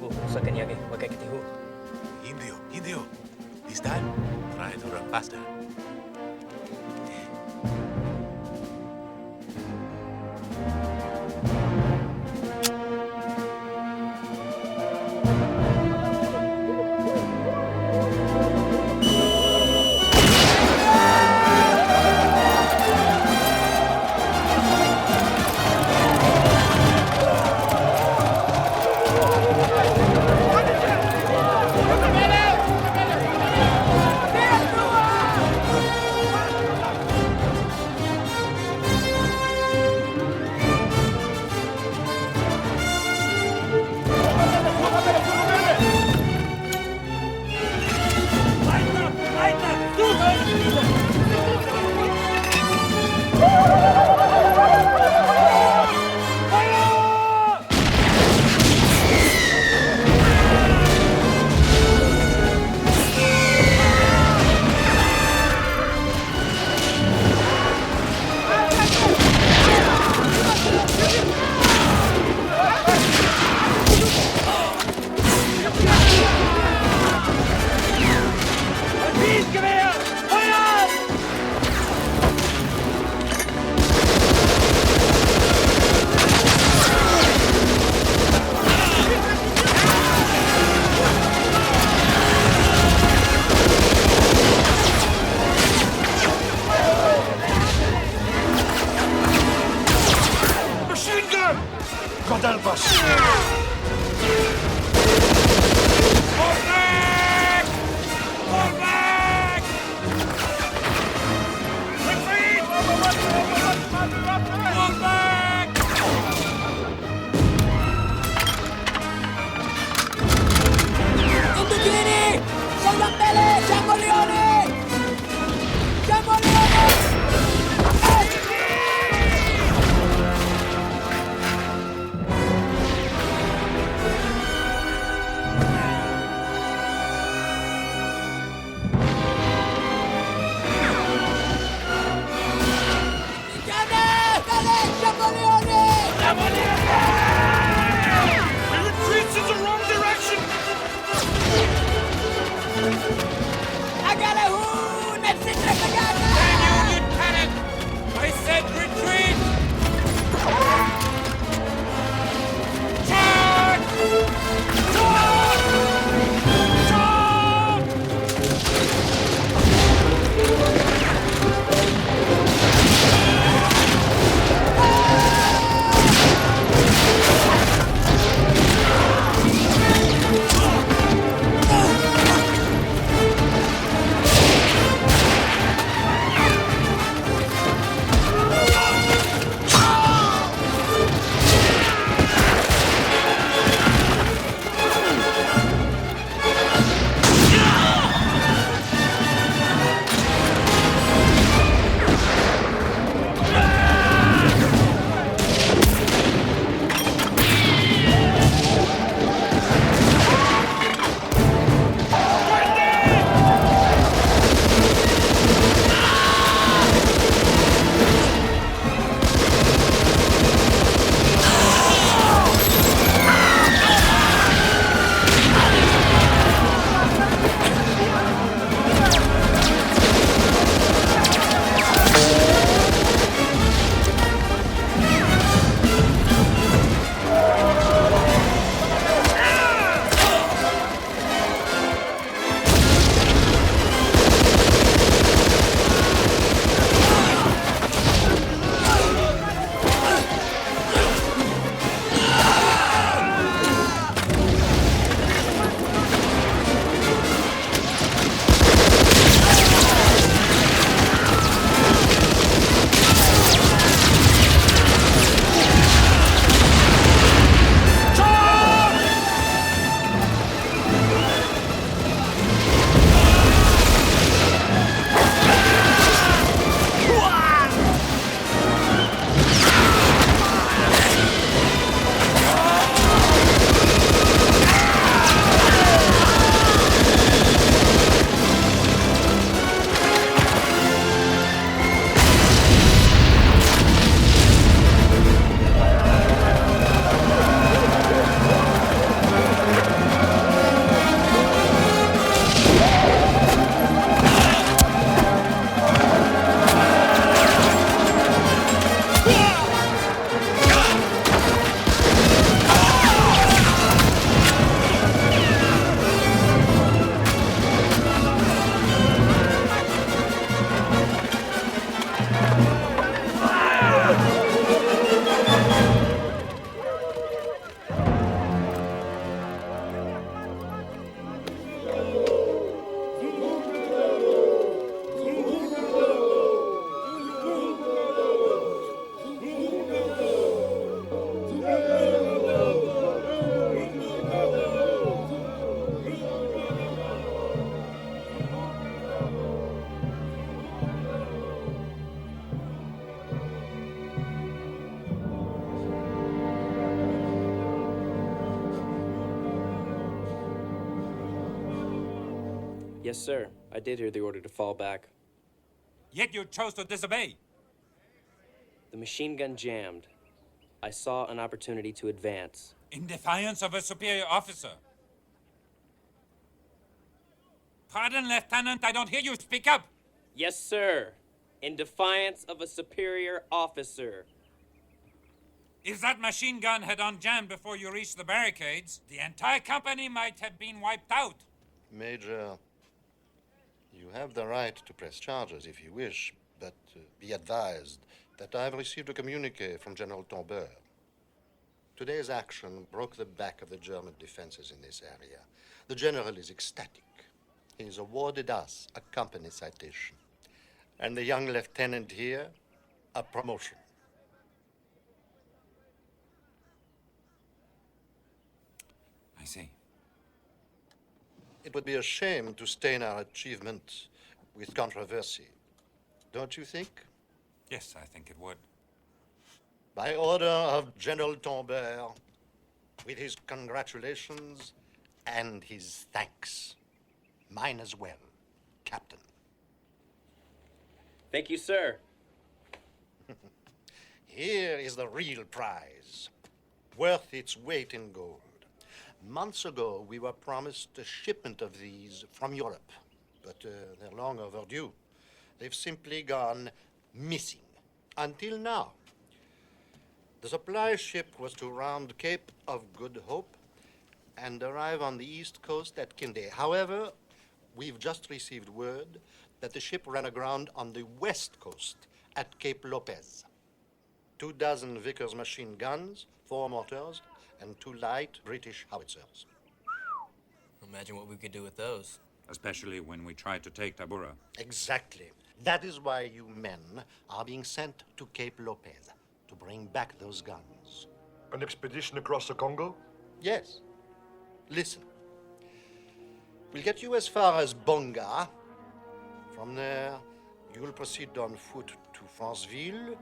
tunggu sa kanya kay wag kay kitiho. Indio. This time, try to run faster. Yes, sir. I did hear the order to fall back. Yet you chose to disobey. The machine gun jammed. I saw an opportunity to advance. In defiance of a superior officer. Pardon, Lieutenant, I don't hear you. Speak up. Yes, sir. In defiance of a superior officer. If that machine gun had unjammed before you reached the barricades, the entire company might have been wiped out. Major, you have the right to press charges if you wish, but be advised that I have received a communique from General Tombeur. Today's action broke the back of the German defenses in this area. The general is ecstatic. He has awarded us a company citation. And the young lieutenant here, a promotion. I see. It would be a shame to stain our achievement with controversy. Don't you think? Yes, I think it would. By order of General Tombeur, with his congratulations and his thanks. Mine as well, Captain. Thank you, sir. Here is the real prize, worth its weight in gold. Months ago, we were promised a shipment of these from Europe, but they're long overdue. They've simply gone missing, until now. The supply ship was to round Cape of Good Hope and arrive on the east coast at Indy. However, we've just received word that the ship ran aground on the west coast at Cape Lopez. 24 Vickers machine guns, 4 mortars, and 2 light British howitzers. Imagine what we could do with those. Especially when we tried to take Tabura. Exactly. That is why you men are being sent to Cape Lopez to bring back those guns. An expedition across the Congo? Yes. Listen. We'll get you as far as Bonga. From there, you'll proceed on foot to Franceville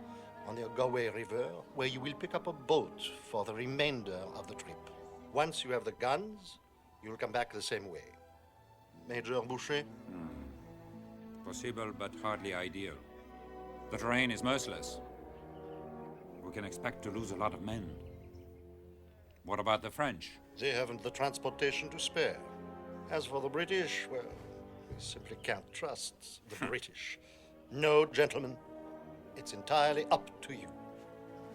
on the Oganga River, where you will pick up a boat for the remainder of the trip. Once you have the guns, you'll come back the same way. Major Boucher? Possible, but hardly ideal. The terrain is merciless. We can expect to lose a lot of men. What about the French? They haven't the transportation to spare. As for the British, well, we simply can't trust the British. No, gentlemen, it's entirely up to you.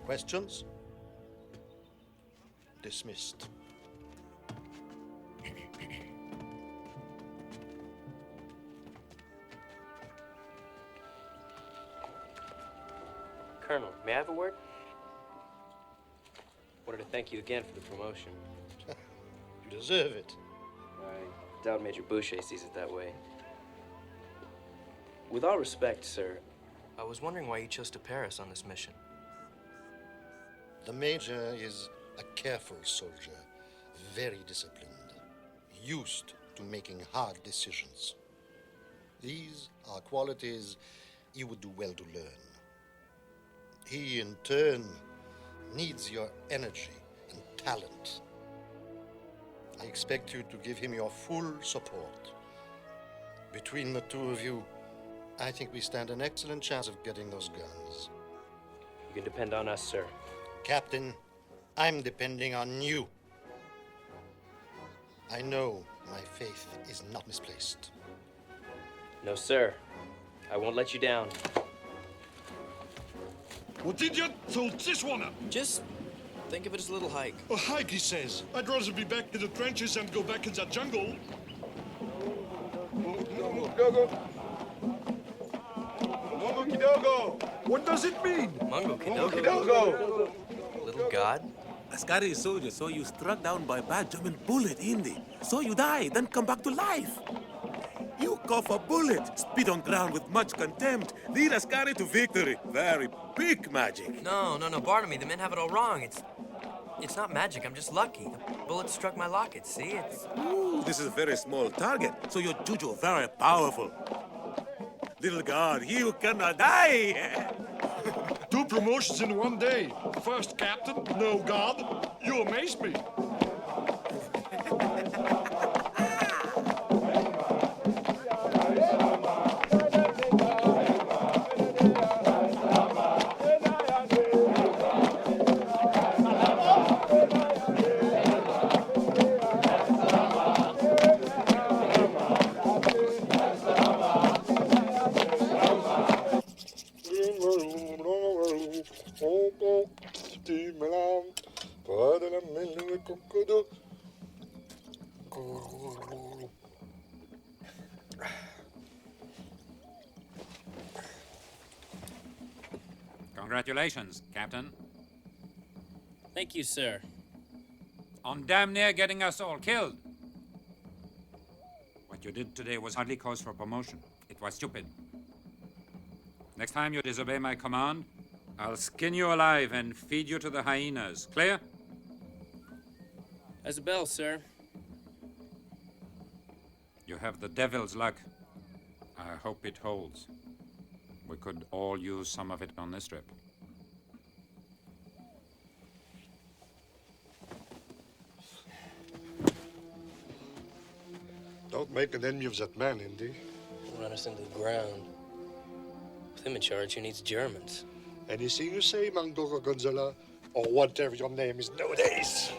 Questions? Dismissed. Colonel, may I have a word? Wanted to thank you again for the promotion. You deserve it. I doubt Major Boucher sees it that way. With all respect, sir, I was wondering why you chose to Paris on this mission. The Major is a careful soldier, very disciplined, used to making hard decisions. These are qualities you would do well to learn. He, in turn, needs your energy and talent. I expect you to give him your full support. Between the two of you, I think we stand an excellent chance of getting those guns. you can depend on us, sir. Captain, I'm depending on you. I know my faith is not misplaced. No, sir. I won't let you down. What idiot told this one? Just think of it as a little hike. A hike, he says. I'd rather be back in the trenches and go back in that jungle. What does it mean? Mungo Kidogo. Little god? Askari soldier saw you struck down by bad German bullet, Indy. So you die, then come back to life. You cough a bullet, spit on ground with much contempt, lead Askari to victory. Very big magic. No, Barnaby, the men have it all wrong. It's not magic, I'm just lucky. The bullet struck my locket, see? Ooh, this is a very small target, so your juju very powerful. Little god, you cannot die. 2 promotions in one day. First captain, no god. You amaze me. Congratulations, Captain. Thank you, sir. On damn near getting us all killed. What you did today was hardly cause for promotion. It was stupid. Next time you disobey my command, I'll skin you alive and feed you to the hyenas. Clear? As a bell, sir. You have the devil's luck. I hope it holds. We could all use some of it on this trip. Don't make an enemy of that man, Indy. He'll run us into the ground. With him in charge, who needs Germans? Anything you say, Mangdoro Gonzola, or whatever your name is nowadays.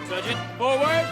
Sergeant, forward!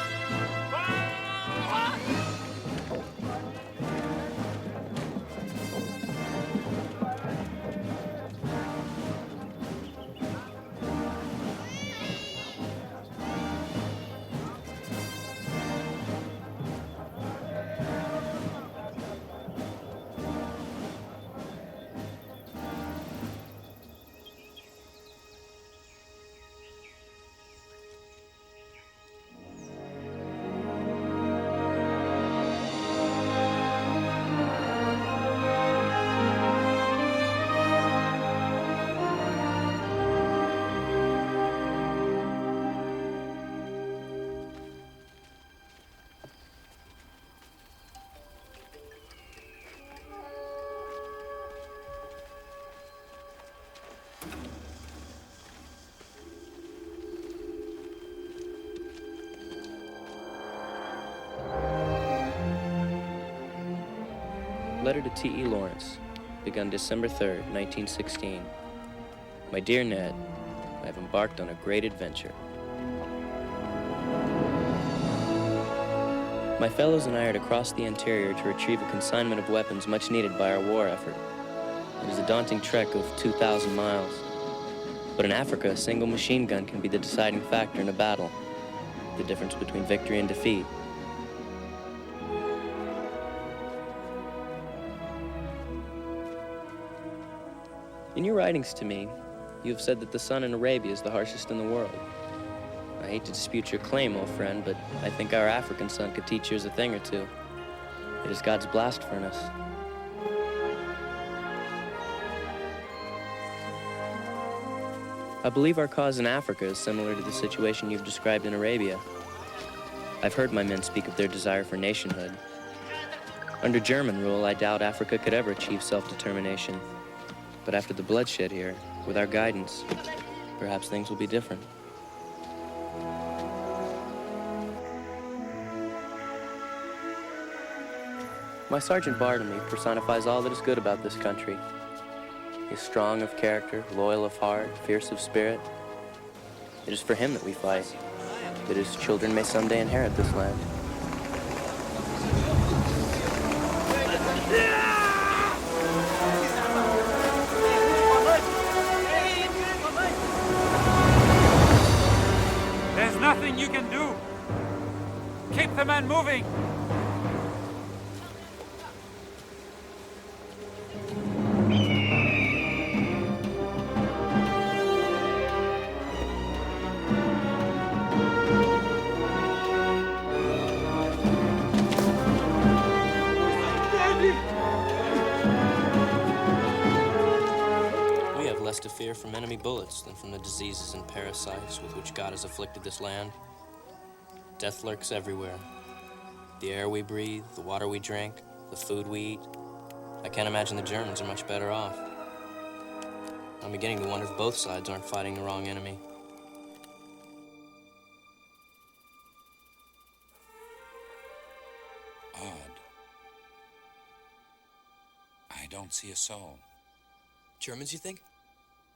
Letter to T.E. Lawrence, begun December 3rd, 1916. My dear Ned, I have embarked on a great adventure. My fellows and I are to cross the interior to retrieve a consignment of weapons much needed by our war effort. It is a daunting trek of 2,000 miles. But in Africa, a single machine gun can be the deciding factor in a battle, the difference between victory and defeat. In your writings to me, you have said that the sun in Arabia is the harshest in the world. I hate to dispute your claim, old friend, but I think our African sun could teach yours a thing or two. It is God's blast furnace. I believe our cause in Africa is similar to the situation you've described in Arabia. I've heard my men speak of their desire for nationhood. Under German rule, I doubt Africa could ever achieve self-determination. But after the bloodshed here, with our guidance, perhaps things will be different. My Sergeant Bartlemy personifies all that is good about this country. He is strong of character, loyal of heart, fierce of spirit. It is for him that we fight, that his children may someday inherit this land. There's nothing you can do. Keep the men moving. We have less to fear from enemy bullets than from the diseases and parasites with which God has afflicted this land. Death lurks everywhere. The air we breathe, the water we drink, the food we eat. I can't imagine the Germans are much better off. I'm beginning to wonder if both sides aren't fighting the wrong enemy. Odd. I don't see a soul. Germans, you think?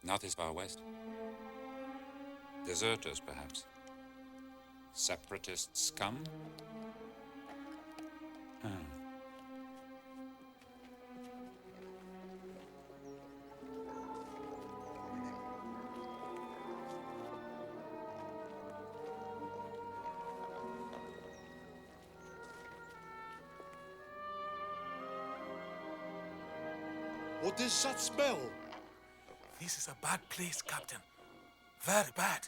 Not this far west. Deserters, perhaps. Separatist scum? What is that smell? This is a bad place, Captain. Very bad.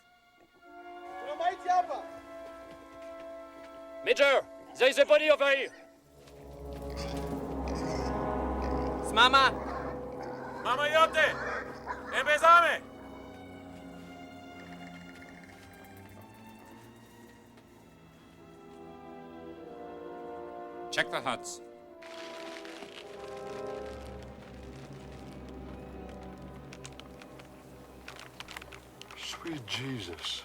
Major, there is a body over here. Mama! Mama yote! Empezame! Check the huts. Sweet Jesus.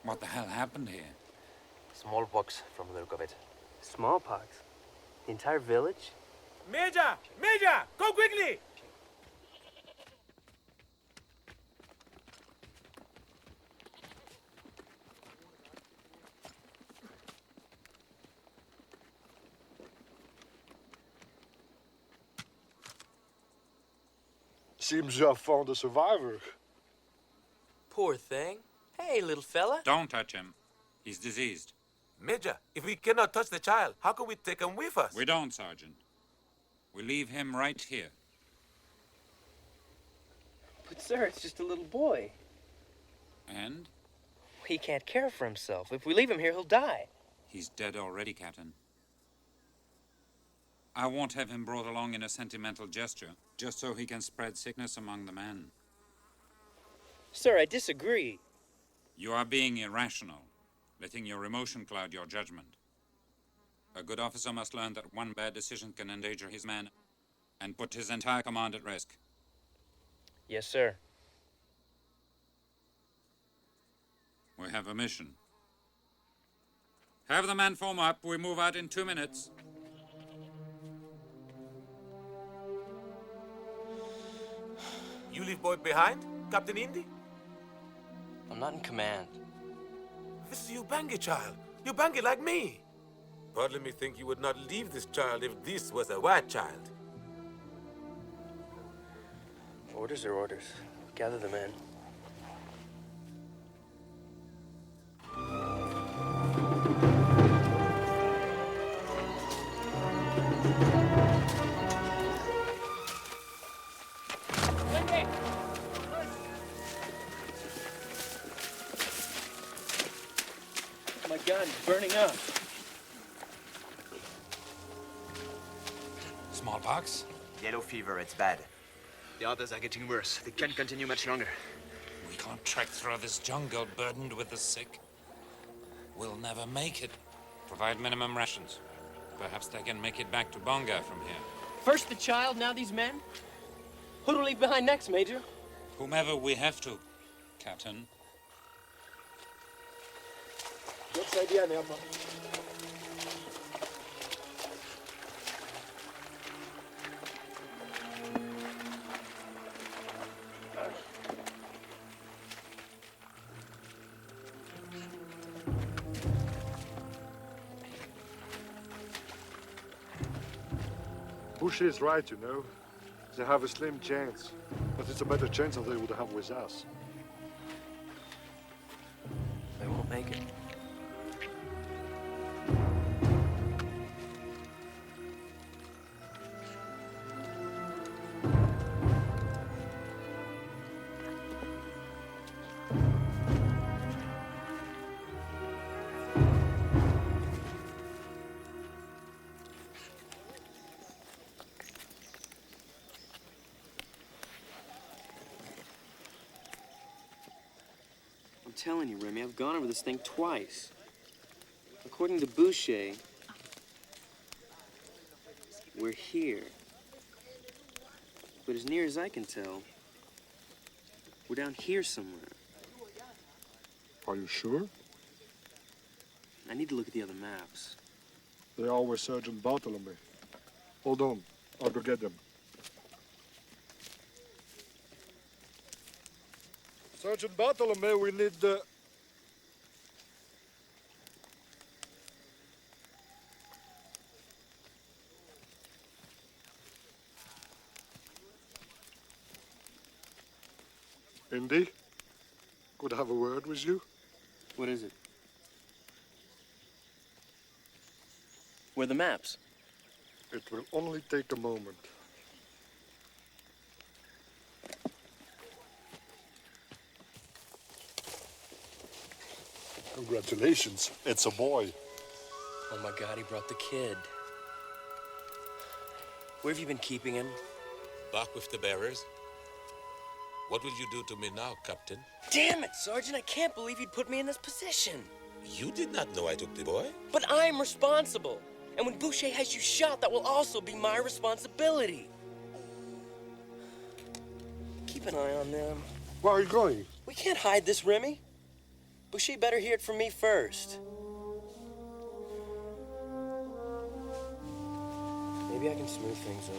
What the hell happened here? Smallpox from the look of it. Smallpox? The entire village? Major! Major! Go quickly! Seems you have found a survivor. Poor thing. Hey, little fella. Don't touch him. He's diseased. Major, if we cannot touch the child, how can we take him with us? We don't, Sergeant. We leave him right here. But, sir, it's just a little boy. And? He can't care for himself. If we leave him here, he'll die. He's dead already, Captain. I won't have him brought along in a sentimental gesture, just so he can spread sickness among the men. Sir, I disagree. You are being irrational, letting your emotion cloud your judgment. A good officer must learn that one bad decision can endanger his men and put his entire command at risk. Yes, sir. We have a mission. Have the men form up. We move out in 2 minutes. You leave boy behind, Captain Indy? I'm not in command. This is Ubangi child. Ubangi like me. But let me think you would not leave this child if this was a white child. Orders are orders. Gather the men. My gun is burning up. Smallpox? Yellow fever, it's bad. The others are getting worse. They can't continue much longer. We can't trek through this jungle burdened with the sick. We'll never make it. Provide minimum rations. Perhaps they can make it back to Bonga from here. First the child, now these men? Who do we leave behind next, Major? Whomever we have to, Captain. What's the idea, Nelma? Bush is right, you know. They have a slim chance, but it's a better chance than they would have with us. They won't make it. I'm telling you, Remy, I've gone over this thing twice. According to Boucher, we're here. but as near as I can tell, we're down here somewhere. Are you sure? I need to look at the other maps. They are with Sergeant Bartholomew. Hold on, I'll go get them. Sergeant Bartholomew, we need the... Indy, could I have a word with you? What is it? Where are the maps? It will only take a moment. Congratulations, it's a boy. Oh my God, he brought the kid. Where have you been keeping him? Back with the bearers. What will you do to me now, Captain? Damn it, Sergeant, I can't believe you'd put me in this position. You did not know I took the boy. But I'm responsible. And when Boucher has you shot, that will also be my responsibility. Keep an eye on them. Where are you going? We can't hide this, Remy. Boucher better hear it from me first. Maybe I can smooth things over.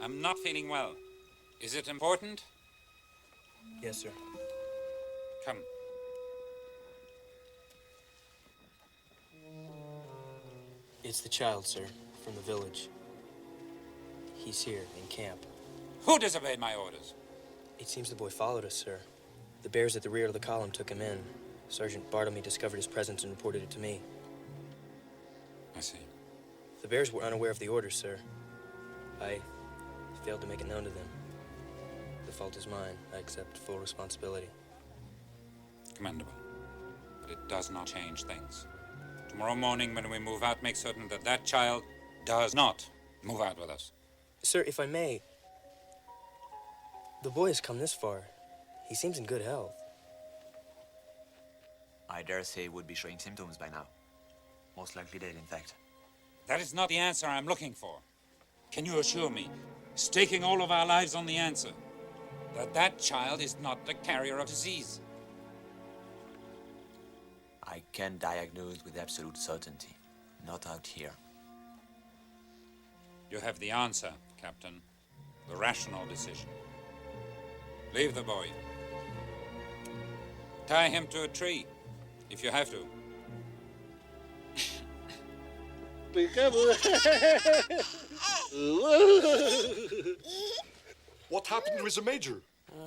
I'm not feeling well. Is it important? Yes, sir. Come. It's the child, sir, from the village. He's here in camp. Who disobeyed my orders? It seems the boy followed us, sir. The bears at the rear of the column took him in. Sergeant Bartlemy discovered his presence and reported it to me. I see. The bears were unaware of the orders, sir. I failed to make it known to them. The fault is mine. I accept full responsibility. Commendable. But it does not change things. Tomorrow morning when we move out, make certain that that child does not move out with us. Sir, if I may, the boy has come this far. He seems in good health. I dare say he would be showing symptoms by now. Most likely dead, in fact. That is not the answer I'm looking for. Can you assure me, staking all of our lives on the answer, that that child is not the carrier of disease? I can diagnose with absolute certainty. Not out here. You have the answer, Captain. The rational decision. Leave the boy. Tie him to a tree, if you have to. What happened with the major?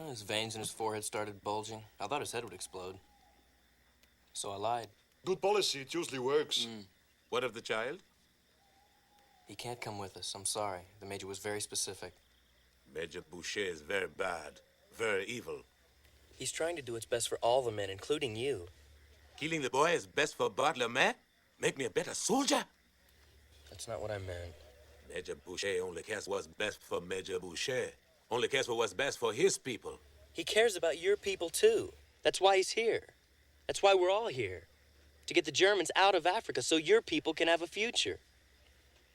His veins in his forehead started bulging. I thought his head would explode. So I lied. Good policy, it usually works. What of the child? He can't come with us. I'm sorry. The major was very specific. Major Boucher is very bad, very evil. He's trying to do what's best for all the men, including you. Killing the boy is best for Bartholomew? Make me a better soldier? That's not what I meant. Major Boucher only cares what's best for Major Boucher. Only cares for what's best for his people. He cares about your people, too. That's why he's here. That's why we're all here. To get the Germans out of Africa so your people can have a future.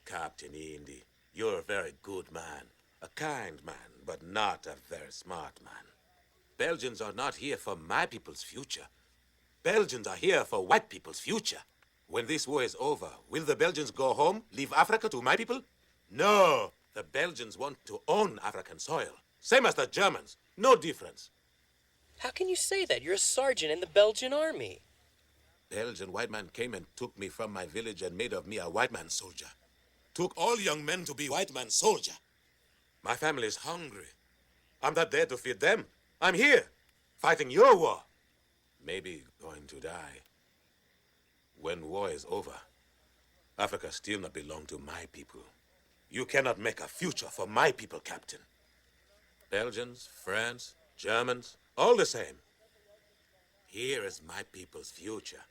Captain Indy, you're a very good man. A kind man, but not a very smart man. Belgians are not here for my people's future. Belgians are here for white people's future. When this war is over, will the Belgians go home, leave Africa to my people? No! The Belgians want to own African soil. Same as the Germans. No difference. How can you say that? You're a sergeant in the Belgian army. Belgian white man came and took me from my village and made of me a white man soldier. Took all young men to be white man soldier. My family is hungry. I'm not there to feed them. I'm here, fighting your war. Maybe going to die. When war is over, Africa still not belong to my people. You cannot make a future for my people, Captain. Belgians, French, Germans, all the same. Here is my people's future.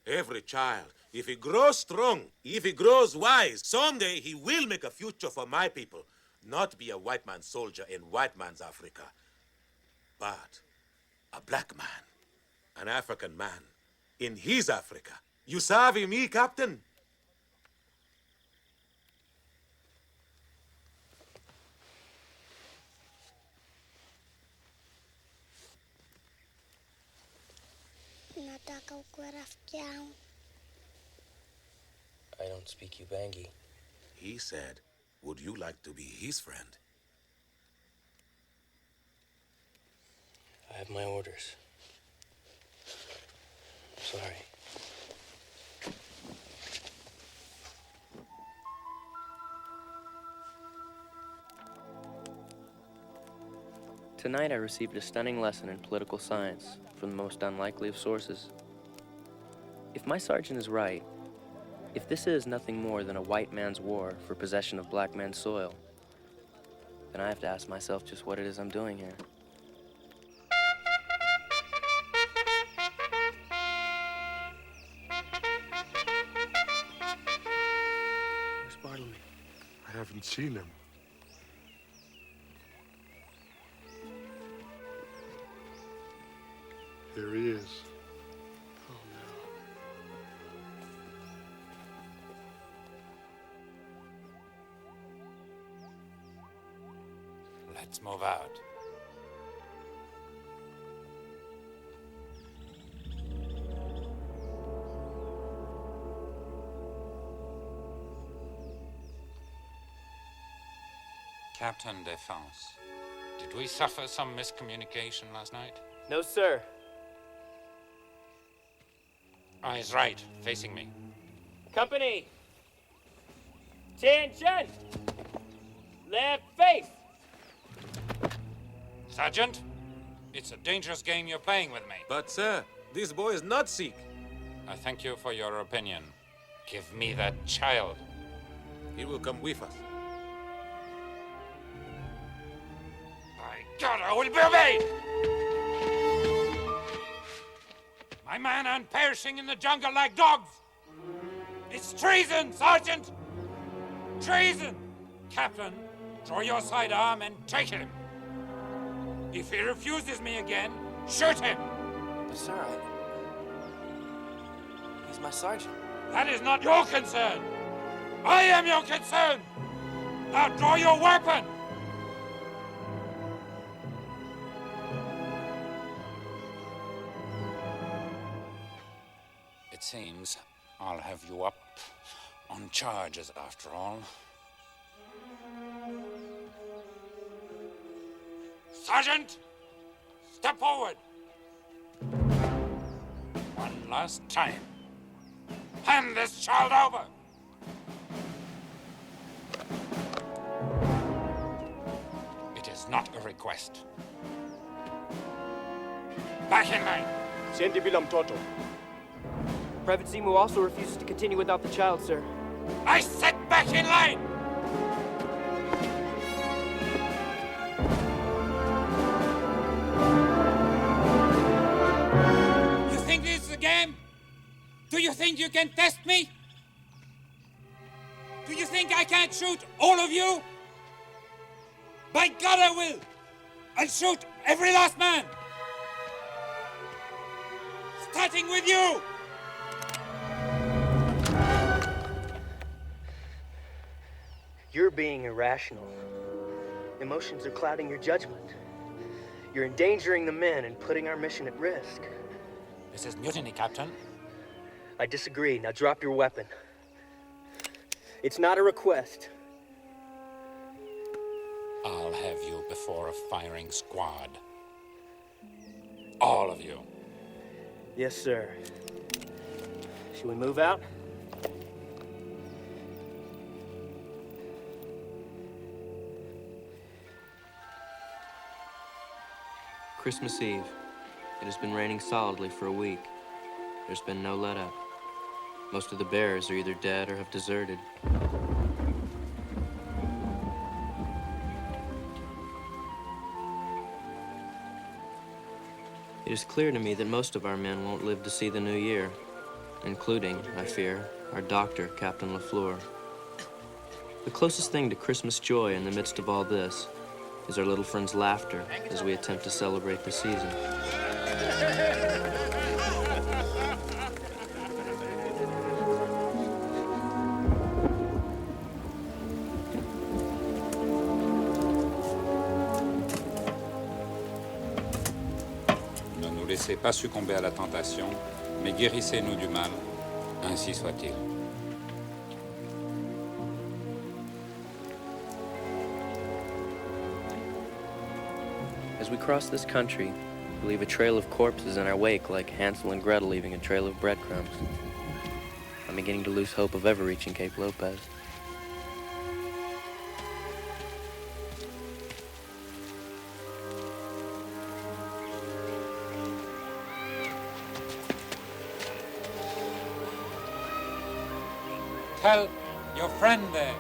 Every child, if he grows strong, if he grows wise, someday he will make a future for my people. Not be a white man's soldier in white man's Africa, but a black man, an African man, in his Africa. You savvy me, Captain? I don't speak Ubangi. He said, would you like to be his friend? I have my orders. I'm sorry. Tonight I received a stunning lesson in political science from the most unlikely of sources. If my sergeant is right, if this is nothing more than a white man's war for possession of black man's soil, then I have to ask myself just what it is I'm doing here. Where's Bartleby? I haven't seen him. Here he is. Oh, no. Let's move out. Captain Defense, did we suffer some miscommunication last night? No, sir. Eyes right, facing me. Company! Attention! Left face! Sergeant, it's a dangerous game you're playing with me. But, sir, this boy is not sick. I thank you for your opinion. Give me that child. He will come with us. By God, I will be obeyed! My men aren't perishing in the jungle like dogs! It's treason, Sergeant! Treason! Captain, draw your sidearm and take him. If he refuses me again, shoot him! But, sir, he's my sergeant. That is not your concern! I am your concern! Now draw your weapon! It seems I'll have you up on charges after all. Sergeant! Step forward! One last time. Hand this child over! It is not a request. Back in line! Siendi bila mtoto. Private Zimu also refuses to continue without the child, sir. I said back in line! You think this is a game? Do you think you can test me? Do you think I can't shoot all of you? By God, I will! I'll shoot every last man! Starting with you! You're being irrational. Emotions are clouding your judgment. You're endangering the men and putting our mission at risk. This is mutiny, Captain. I disagree. Now drop your weapon. It's not a request. I'll have you before a firing squad. All of you. Yes, sir. Should we move out? Christmas Eve. It has been raining solidly for a week. There's been no let-up. Most of the bears are either dead or have deserted. It is clear to me that most of our men won't live to see the new year. including, I fear, our doctor, Captain LaFleur. The closest thing to Christmas joy in the midst of all this is our little friend's laughter as we attempt to celebrate the season. Ne nous laissez pas succomber à la tentation, mais guérissez-nous du mal, ainsi soit-il. As we cross this country, we leave a trail of corpses in our wake like Hansel and Gretel leaving a trail of breadcrumbs. I'm beginning to lose hope of ever reaching Cape Lopez. Tell your friend there,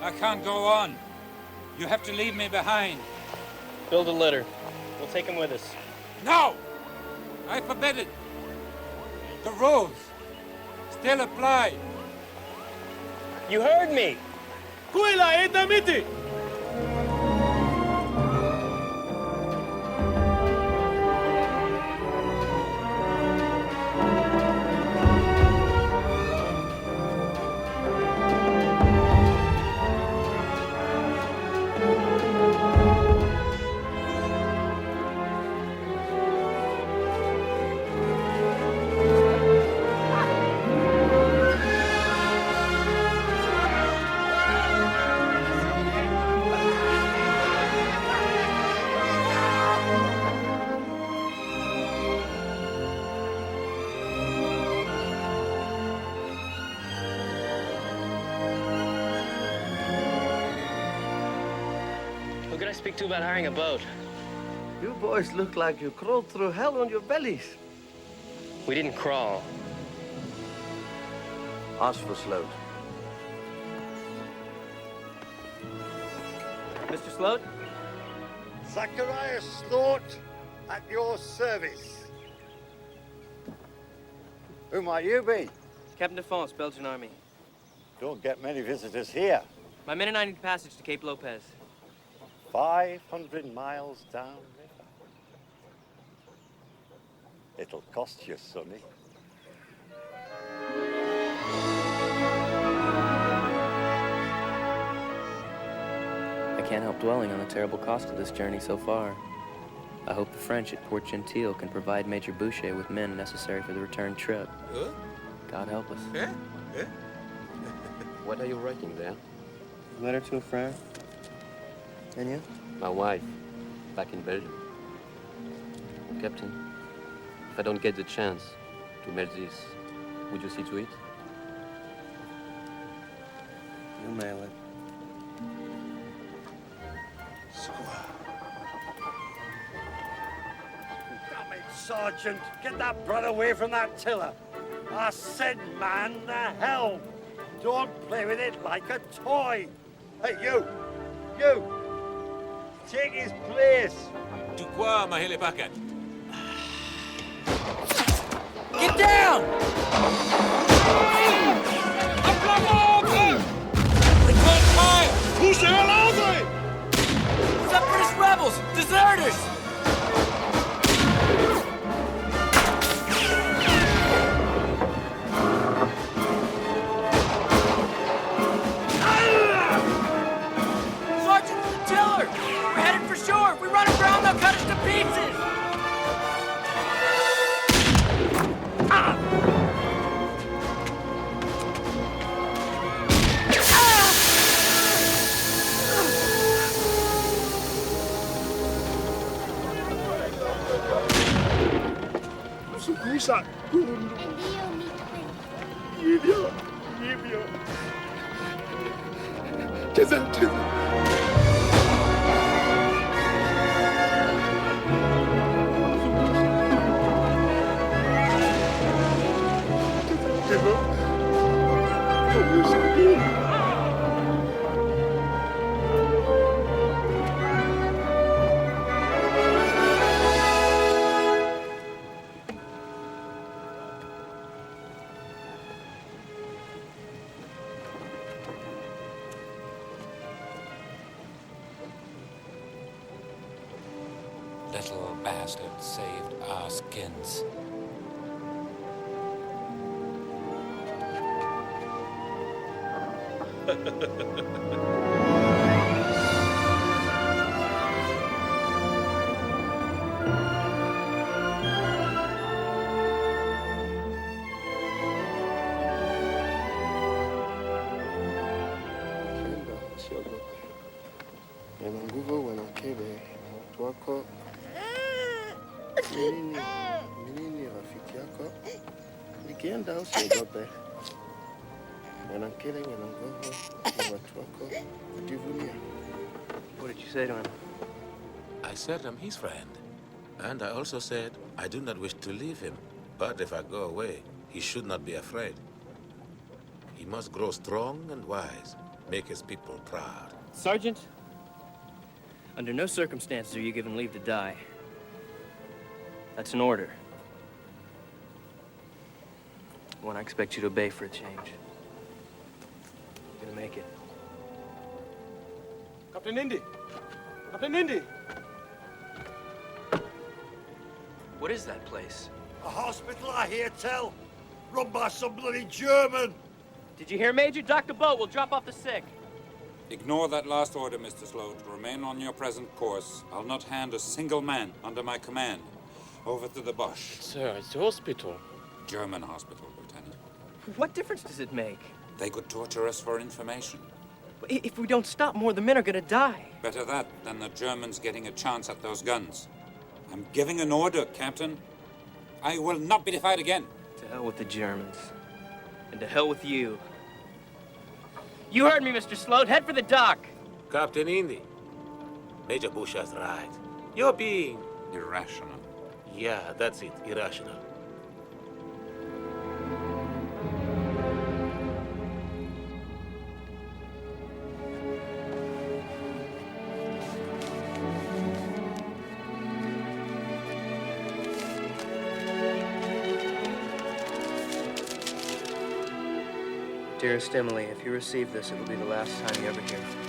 I can't go on. You have to leave me behind. Build a litter. We'll take him with us. No! I forbid it. The rules still apply. You heard me! Kuila edamiti! Who can I speak to about hiring a boat? You boys look like you crawled through hell on your bellies. We didn't crawl. Ask for Sloat. Mr. Sloat? Zacharias Sloat, at your service. Who might you be? Captain Defonce, Belgian Army. Don't get many visitors here. My men and I need passage to Cape Lopez. 500 miles downriver. It'll cost you, sonny. I can't help dwelling on the terrible cost of this journey so far. I hope the French at Port Gentil can provide Major Boucher with men necessary for the return trip. God help us. What are you writing there? Letter to a friend. And you? My wife, back in Belgium. Captain, if I don't get the chance to mail this, would you see to it? You mail it. Damn it, Sergeant! Get that brat away from that tiller! I said man the helm! Don't play with it like a toy! Hey, you! You! Take his place! Tu quoi, mahele pakat? Get down! Return fire! Who's there loudly? Separatist rebels! Deserters! Sergeant, tiller! We're headed for shore! If we run aground, they'll cut us to pieces! Sukusa, Yivio. little bastard saved our skins. What did you say to him? I said I'm his friend. And I also said I do not wish to leave him. But if I go away, he should not be afraid. He must grow strong and wise, make his people proud. Sergeant, under no circumstances are you given leave to die. That's an order. One I expect you to obey for a change. You're gonna make it. Captain Indy! Captain Indy! What is that place? A hospital, I hear tell. Run by some bloody German. Did you hear, Major? Dock the boat. We'll drop off the sick. Ignore that last order, Mr. Sloat. Remain on your present course. I'll not hand a single man under my command. Over to the Bosch. Sir, it's a hospital. German hospital, Lieutenant. What difference does it make? They could torture us for information. If we don't stop, more of the men are gonna die. Better that than the Germans getting a chance at those guns. I'm giving an order, Captain. I will not be defied again. To hell with the Germans. And to hell with you. You heard me, Mr. Sloat. Head for the dock. Captain Indy, Major Busha's right. You're being... irrational. Yeah, that's it, irrational. Dearest Emily, if you receive this, it will be the last time you ever hear from me.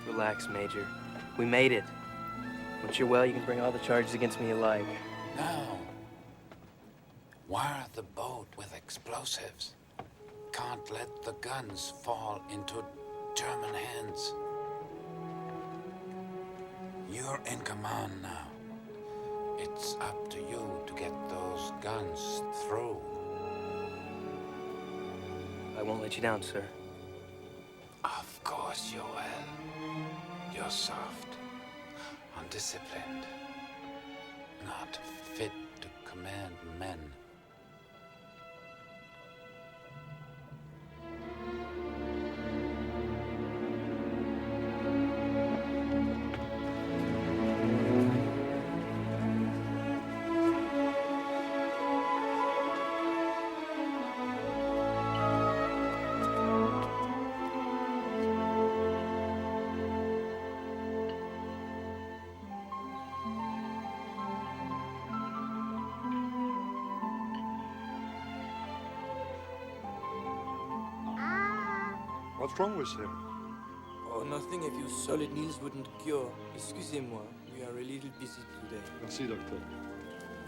Relax, Major. We made it. Once you're well, you can bring all the charges against me you like. Now, wire the boat with explosives. Can't let the guns fall into German hands. You're in command now. It's up to you to get those guns through. I won't let you down, sir. Of course you will. You're soft, undisciplined, not fit to command men. What's wrong with him? Oh, nothing a few solid meals wouldn't cure. Excusez-moi, we are a little busy today. Merci, doctor.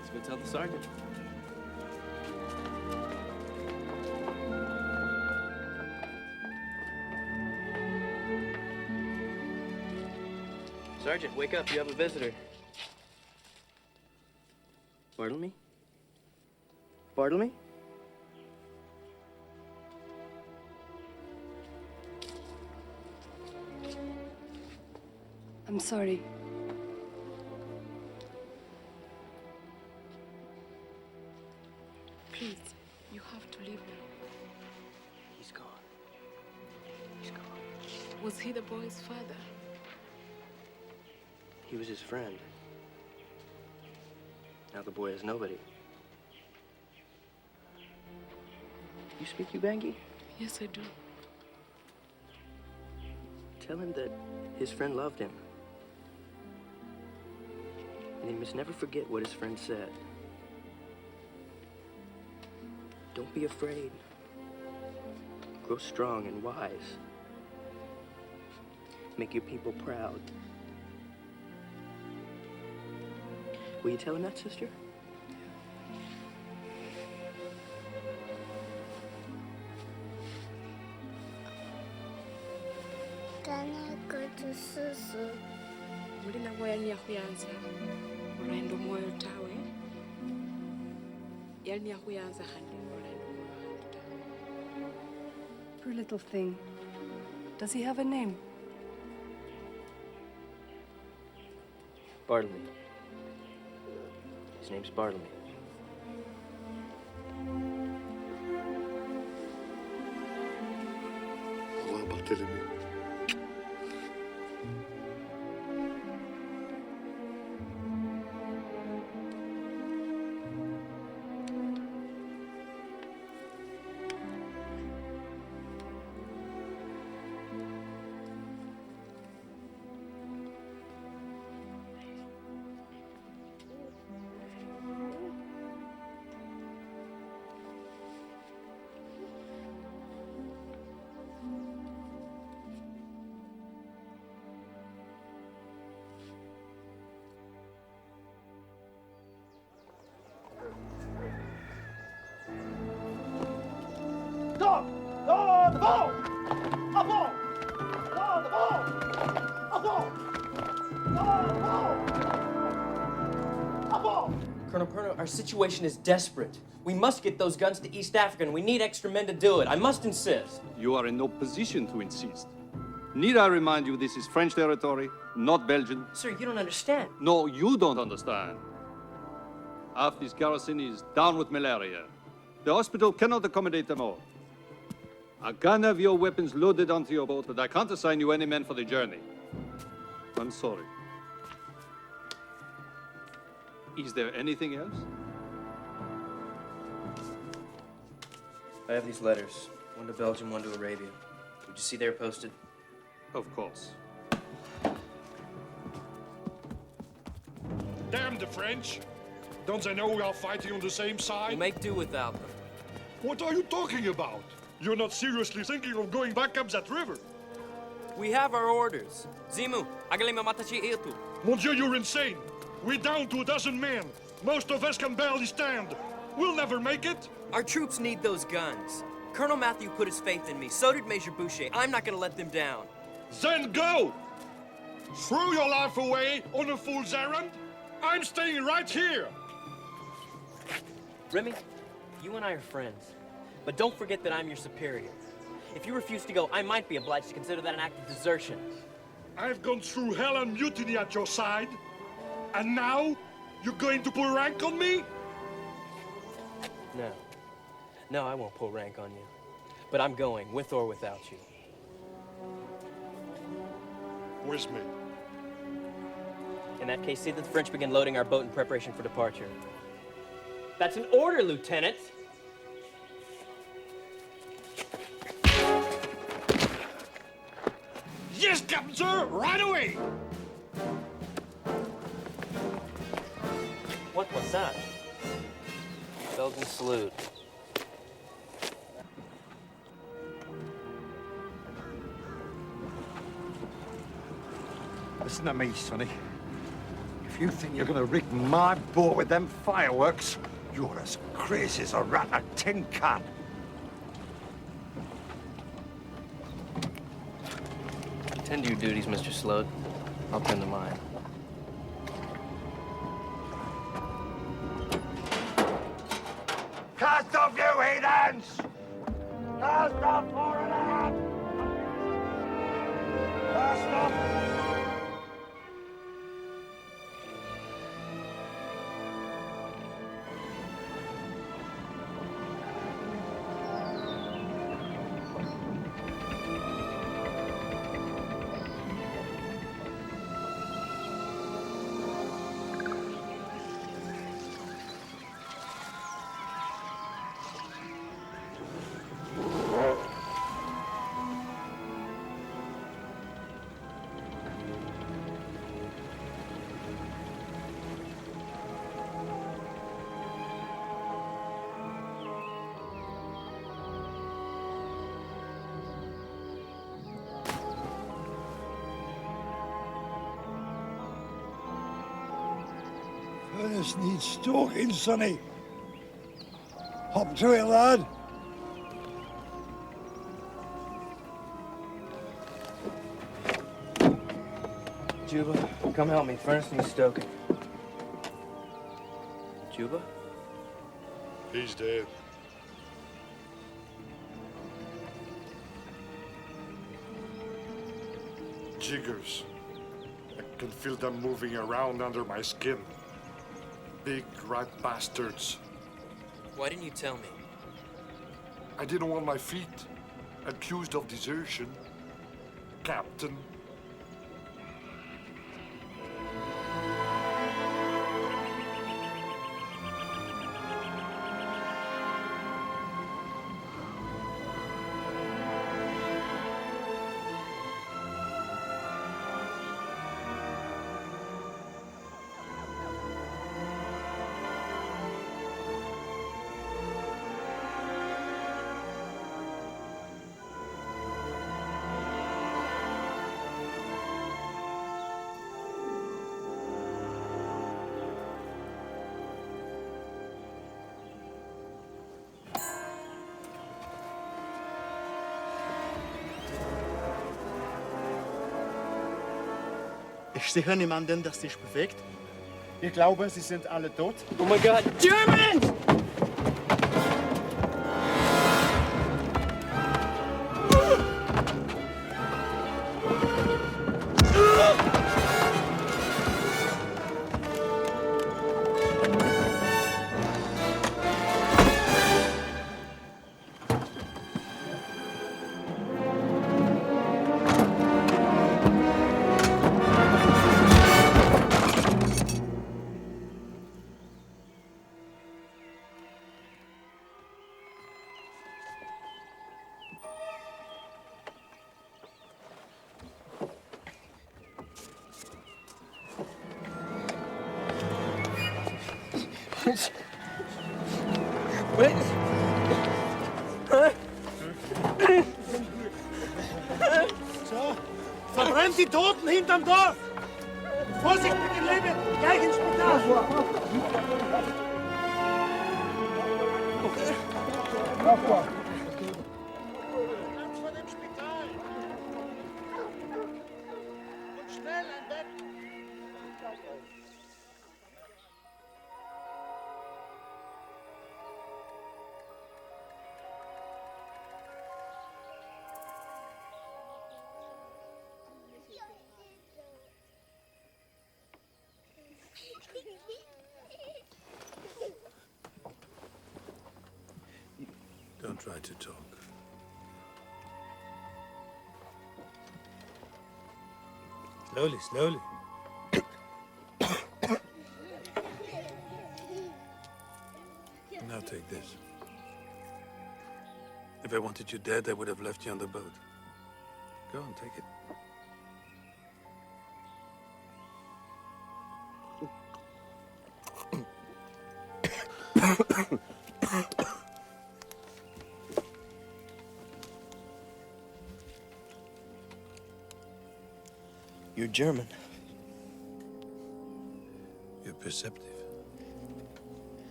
Let's go tell the sergeant. Sergeant, wake up. You have a visitor. Bartlemy? Bartlemy? I'm sorry. Please, you have to leave now. He's gone. He's gone. Was he the boy's father? He was his friend. Now the boy has nobody. You speak Ubangi? Yes, I do. Tell him that his friend loved him. And he must never forget what his friend said. Don't be afraid. Grow strong and wise. Make your people proud. Will you tell him that, sister? Mulina moya ni ya kuyanza. Uraendo moyo tawe. Yal ni ya kuyanza khandi uraendo moyo tawe. Poor little thing. Does he have a name? Bartlemy. His name's Bartlemy. Au revoir, Barthélemy. Colonel, our situation is desperate. We must get those guns to East Africa, and we need extra men to do it. I must insist. You are in no position to insist. Need I remind you this is French territory, not Belgian? Sir, you don't understand. No, you don't understand. Half this garrison is down with malaria. The hospital cannot accommodate them all. I can have your weapons loaded onto your boat, but I can't assign you any men for the journey. I'm sorry. Is there anything else? I have these letters. One to Belgium, one to Arabia. Would you see they're posted? Of course. Damn the French! Don't they know we are fighting on the same side? We'll make do without them. What are you talking about? You're not seriously thinking of going back up that river? We have our orders. Zimu, agalima matachi itu. Mon Dieu, you're insane! We're down to 12 men. Most of us can barely stand. We'll never make it. Our troops need those guns. Colonel Matthew put his faith in me. So did Major Boucher. I'm not going to let them down. Then go! Throw your life away on a fool's errand? I'm staying right here. Remy, you and I are friends. But don't forget that I'm your superior. If you refuse to go, I might be obliged to consider that an act of desertion. I've gone through hell and mutiny at your side. And now, you're going to pull rank on me? No. No, I won't pull rank on you. But I'm going, with or without you. With me. In that case, see that the French begin loading our boat in preparation for departure. That's an order, Lieutenant! Yes, Captain, sir! Right away! What was that? Belgian salute. Listen to me, Sonny. If If you think you're gonna rig my boat with them fireworks, you're as crazy as a rat in a tin can. Attend to your duties, Mr. Slug. I'll tend to mine. Cast off, you heathens! Cast off, foreigner! Cast off! Furnace needs stoking, sonny. Hop to it, lad. Juba, come help me. Furnace needs stoking. Juba? He's dead. Jiggers. I can feel them moving around under my skin. Big rat bastards. Why didn't you tell me? I didn't want my feet accused of desertion, Captain. Ist sicher niemanden, das sich bewegt? Ich glaube, sie sind alle tot. Oh my God, Germans! So, verbrennt die Toten hinterm Dorf! Vorsicht mit dem Leben! Gleich ins Spital! Ganz vor dem Spital! Und schnell ein Bett! Don't try to talk. Slowly, slowly. Now take this. If I wanted you dead, I would have left you on the boat. Go on, take it. You're German. perceptive.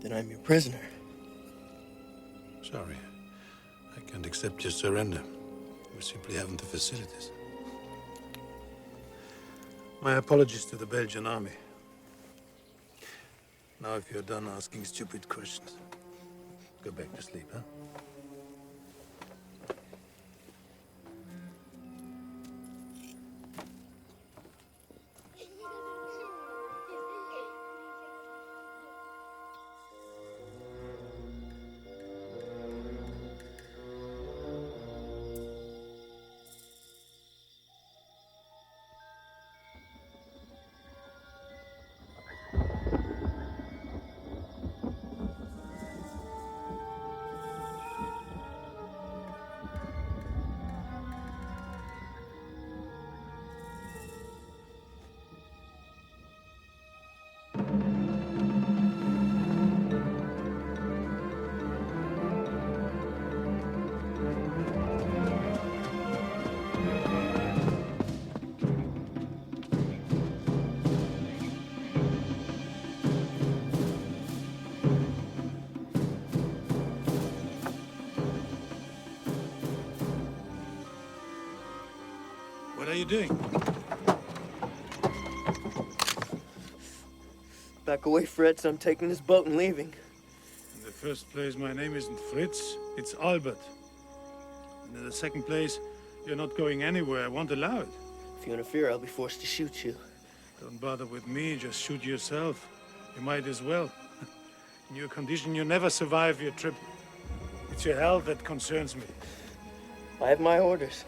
Then I'm your prisoner. Sorry. I can't accept your surrender. We simply haven't the facilities. My apologies to the Belgian army. Now, if you're done asking stupid questions, go back to sleep, huh? What are you doing? Back away, Fritz. I'm taking this boat and leaving. In the first place, my name isn't Fritz, it's Albert. And in the second place, you're not going anywhere. I won't allow it. If you interfere, I'll be forced to shoot you. Don't bother with me, just shoot yourself. You might as well. In your condition, you never survive your trip. It's your health that concerns me. I have my orders.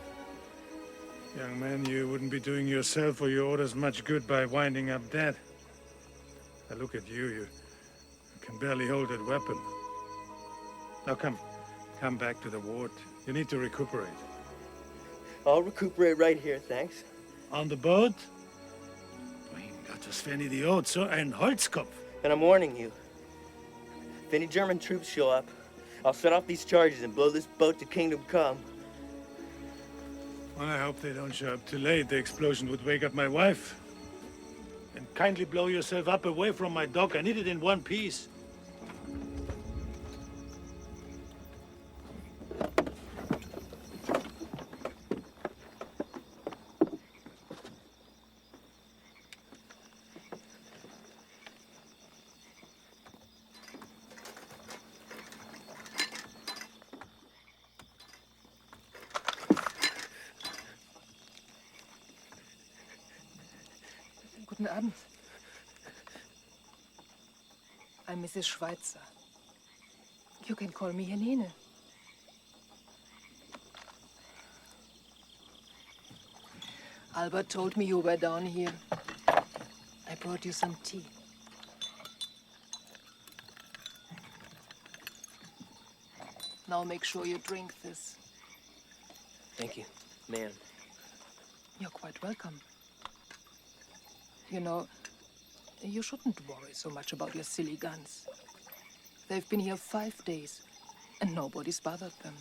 Young man, you wouldn't be doing yourself or your orders much good by winding up dead. Now look at you, you can barely hold that weapon. Now come back to the ward. You need to recuperate. I'll recuperate right here, thanks. On the boat? Das wären Idiot, so ein Holzkopf. And I'm warning you. If any German troops show up, I'll set off these charges and blow this boat to Kingdom Come. Well, I hope they don't show up too late. The explosion would wake up my wife. And kindly blow yourself up away from my dock. I need it in one piece. Guten Abend. I'm Mrs. Schweitzer. You can call me Helene. Albert told me you were down here. I brought you some tea. Now make sure you drink this. Thank you, ma'am. You're quite welcome. You know, you shouldn't worry so much about your silly guns. They've been here 5 days, and nobody's bothered them.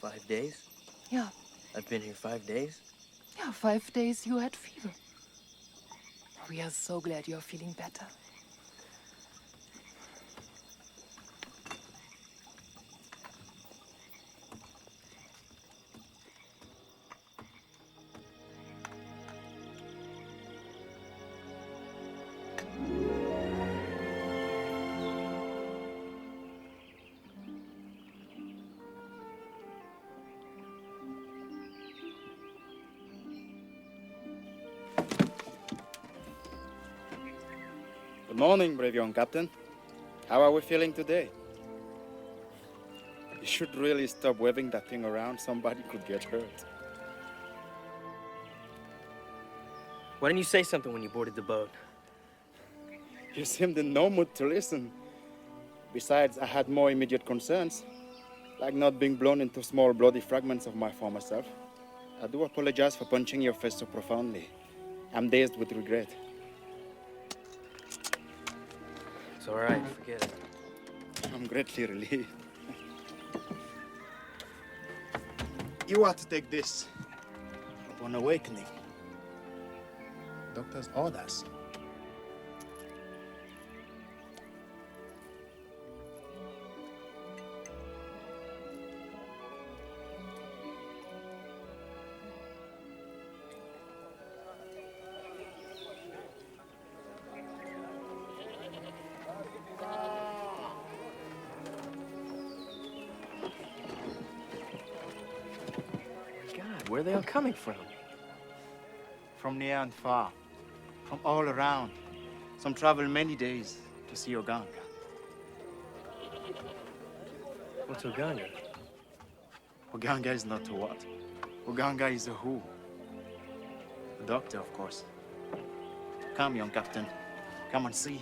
5 days? Yeah. I've been here 5 days? Yeah, 5 days you had fever. We are so glad you're feeling better. Good morning, brave young captain. How are we feeling today? You should really stop waving that thing around. Somebody could get hurt. Why didn't you say something when you boarded the boat? You seemed in no mood to listen. Besides, I had more immediate concerns, like not being blown into small bloody fragments of my former self. I do apologize for punching your face so profoundly. I'm dazed with regret. It's all right, forget it. I'm greatly relieved. You are to take this upon awakening. Doctor's orders. Where are they all coming from? From near and far, from all around. Some travel many days to see Oganga. What's Oganga? Oganga is not a what. Oganga is a who. A doctor, of course. Come, young captain. Come and see.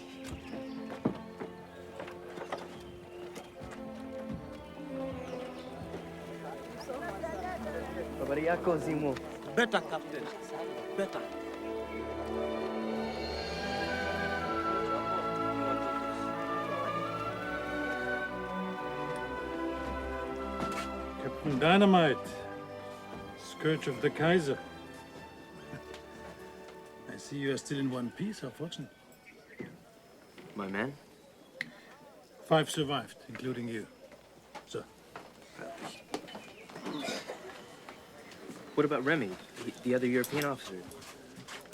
Better, Captain. Better. Captain Dynamite, scourge of the Kaiser. I see you are still in one piece, how fortunate. My men? 5 survived, including you. So. What about Remy, the other European officer?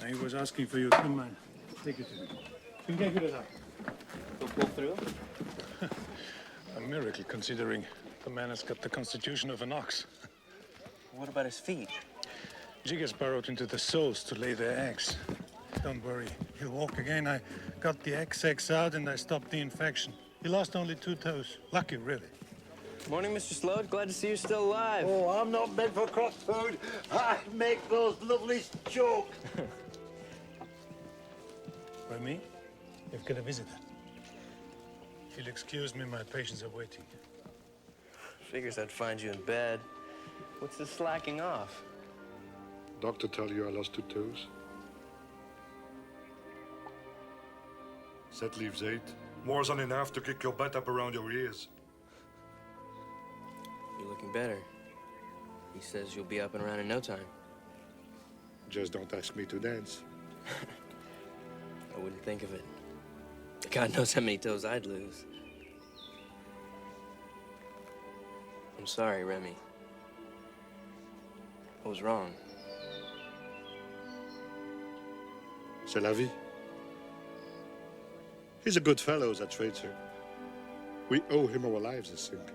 He was asking for you. Come on, take it to him. You can get it out. He'll pull through? A miracle, considering the man has got the constitution of an ox. What about his feet? Jiggers burrowed into the soles to lay their eggs. Don't worry, he'll walk again. I got the eggs out and I stopped the infection. He lost only 2 toes. Lucky, really. Morning, Mr. Slode. Glad to see you're still alive. Oh, I'm not meant for cross food. I make those lovely choke. Remy, you've got a visitor. If you'll excuse me, my patients are waiting. Figures I'd find you in bed. What's the slacking off? Doctor tell you I lost 2 toes? That leaves 8. More than enough to kick your butt up around your ears. You're looking better. He says you'll be up and around in no time. Just don't ask me to dance. I wouldn't think of it. God knows how many toes I'd lose. I'm sorry, Remy. I was wrong. C'est la vie. He's a good fellow, that Schweitzer. We owe him our lives, I think.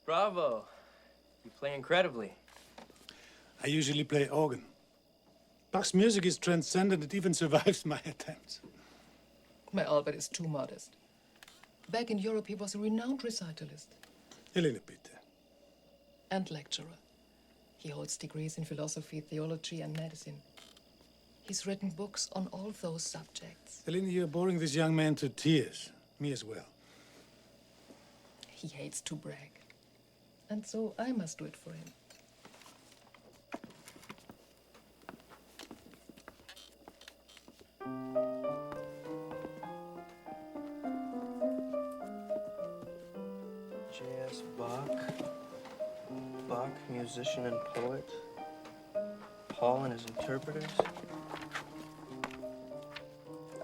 Bravo. You play incredibly. I usually play organ. Bach's music is transcendent. It even survives my attempts. My Albert is too modest. Back in Europe, he was a renowned recitalist. A little bit. And lecturer. He holds degrees in philosophy, theology, and medicine. He's written books on all those subjects. Helena, you're boring this young man to tears. Me as well. He hates to brag. And so I must do it for him. J.S. Bach, musician and poet. Paul and his interpreters.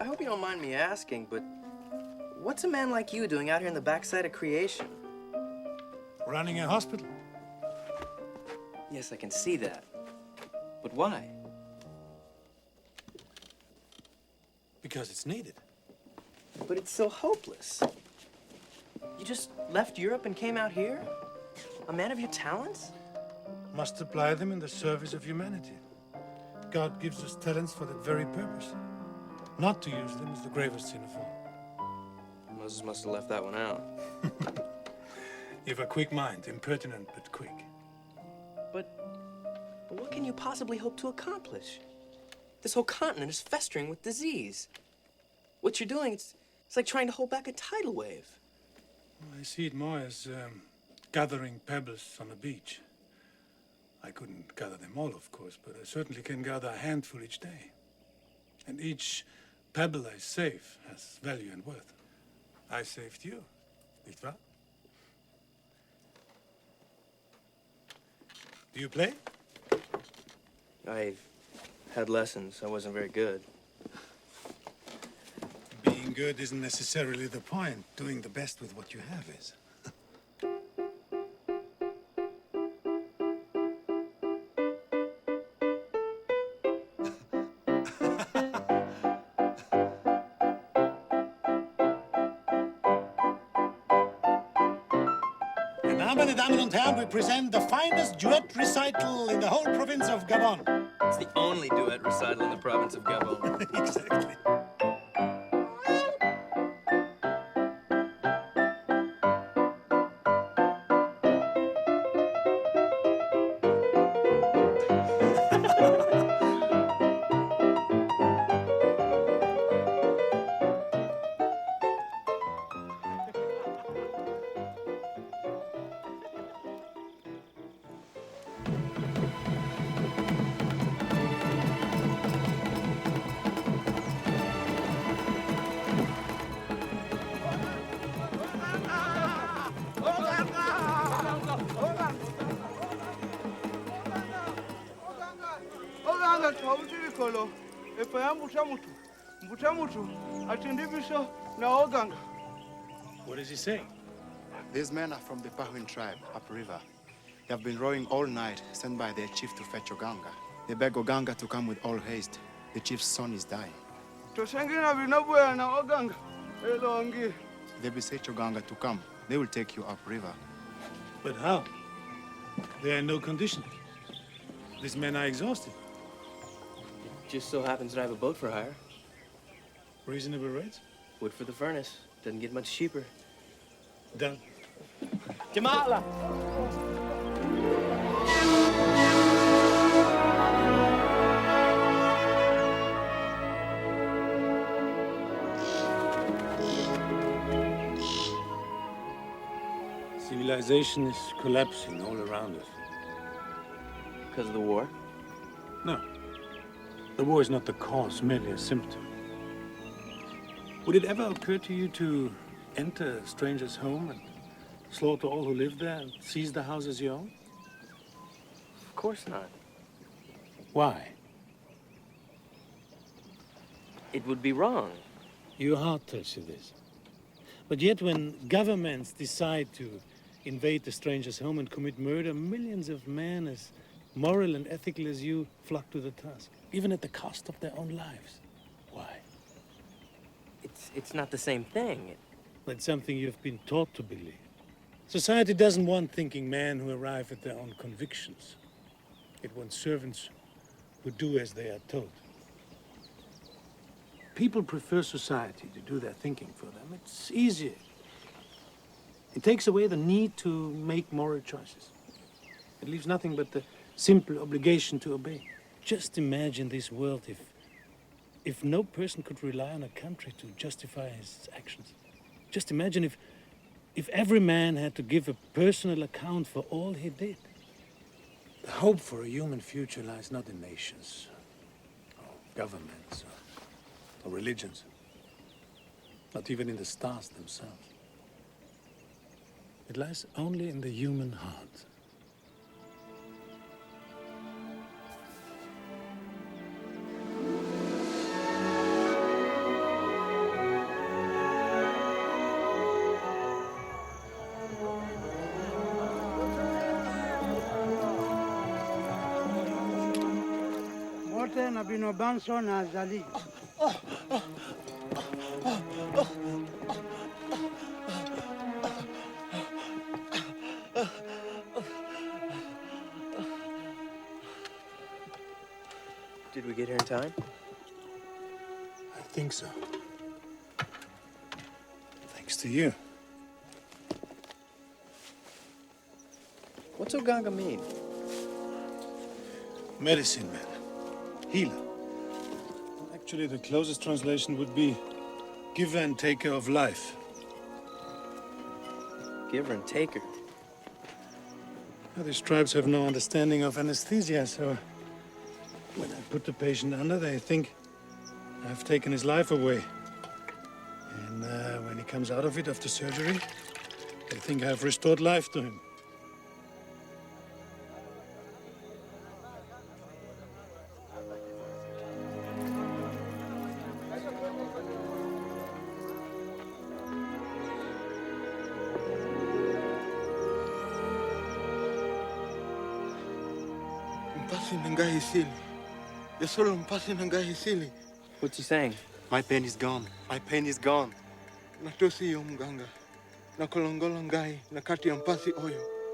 I hope you don't mind me asking, but what's a man like you doing out here in the backside of creation? Running a hospital. Yes, I can see that. But why? Because it's needed. But it's so hopeless. You just left Europe and came out here? A man of your talents? Must apply them in the service of humanity. God gives us talents for that very purpose. Not to use them is the gravest sin of all. Moses must have left that one out. You've a quick mind, impertinent but quick. But what can you possibly hope to accomplish? This whole continent is festering with disease. What you're doing, it's like trying to hold back a tidal wave. Well, I see it more as gathering pebbles on a beach. I couldn't gather them all, of course, but I certainly can gather a handful each day. And each pebble I save has value and worth. I saved you, nicht wahr? Do you play? I've had lessons. I wasn't very good. Being good isn't necessarily the point. Doing the best with what you have is. Meine Damen und Herren, we present the finest duet recital in the whole province of Gabon. It's the only duet recital in the province of Gabon. Exactly. What does he say? These men are from the Pahuin tribe, upriver. They have been rowing all night, sent by their chief to fetch Oganga. They beg Oganga to come with all haste. The chief's son is dying. They beseech Oganga to come. They will take you upriver. But how? They are in no condition. These men are exhausted. It just so happens that I have a boat for hire. Reasonable rates? Wood for the furnace. Doesn't get much cheaper. Done. Jamala! Civilization is collapsing all around us. Because of the war? No. The war is not the cause, merely a symptom. Would it ever occur to you to enter a stranger's home and slaughter all who live there and seize the house as your own? Of course not. Why? It would be wrong. Your heart tells you this. But yet when governments decide to invade the stranger's home and commit murder, millions of men as moral and ethical as you flock to the task, even at the cost of their own lives. Why? It's not the same thing. It's something you've been taught to believe. Society doesn't want thinking men who arrive at their own convictions. It wants servants who do as they are told. People prefer society to do their thinking for them. It's easier. It takes away the need to make moral choices. It leaves nothing but the simple obligation to obey. Just imagine this world if if no person could rely on a country to justify his actions? Just imagine if every man had to give a personal account for all he did. The hope for a human future lies not in nations, or governments, or religions. Not even in the stars themselves. It lies only in the human heart. Morte na binobanso na zali. Did we get here in time? I think so. Thanks to you. What's Oganga mean? Medicine man. Healer. Actually, the closest translation would be giver and taker of life. Giver and taker? Now, these tribes have no understanding of anesthesia, so when I put the patient under, they think I've taken his life away. And when he comes out of it after surgery, they think I've restored life to him. What's he saying? My pain is gone. My pain is gone. He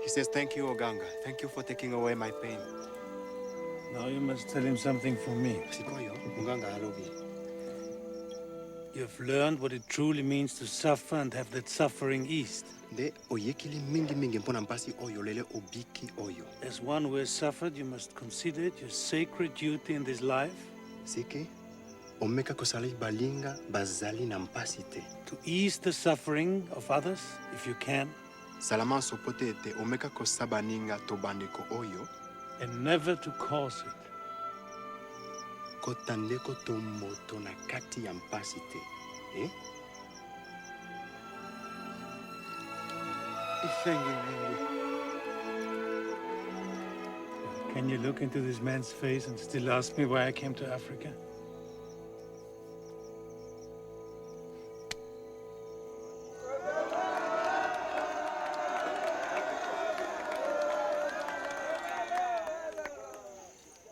says, thank you, Oganga. Thank you for taking away my pain. Now you must tell him something from me. You've learned what it truly means to suffer and have that suffering eased. As one who has suffered, you must consider it your sacred duty in this life to ease the suffering of others, if you can, and never to cause it. Can you look into this man's face and still ask me why I came to Africa?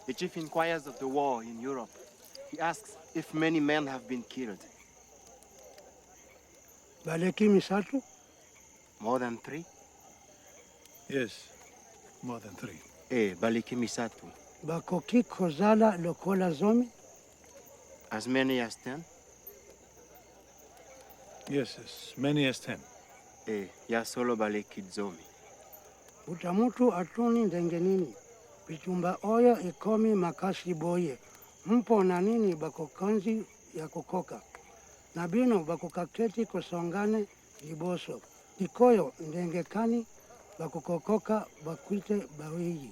The chief inquires of the war in Europe. He asks if many men have been killed. Baleki misatu? More than 3? Yes, more than 3. Baleki misatu. Bakoki kozala lokola zomi? As many as 10? Yes, as many as 10. Ya solo baleki zomi. Utamutu atuni ndengenini. Bitumba oyo ikomi makashi boye. Mpo na nini bakokanzi ya kukoka. Nabino bakukaketi kusongane liboso. Ikoyo ndengekani bakukokoka bakwite bawiji.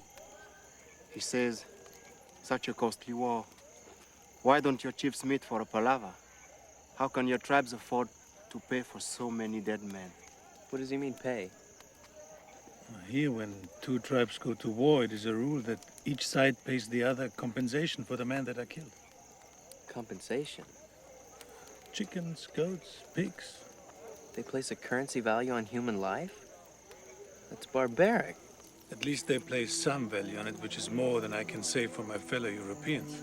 He says, such a costly war. Why don't your chiefs meet for a palaver? How can your tribes afford to pay for so many dead men? What does he mean, pay? Here, when 2 tribes go to war, it is a rule that each side pays the other compensation for the men that are killed. Compensation? Chickens, goats, pigs. They place a currency value on human life? That's barbaric. At least they place some value on it, which is more than I can say for my fellow Europeans.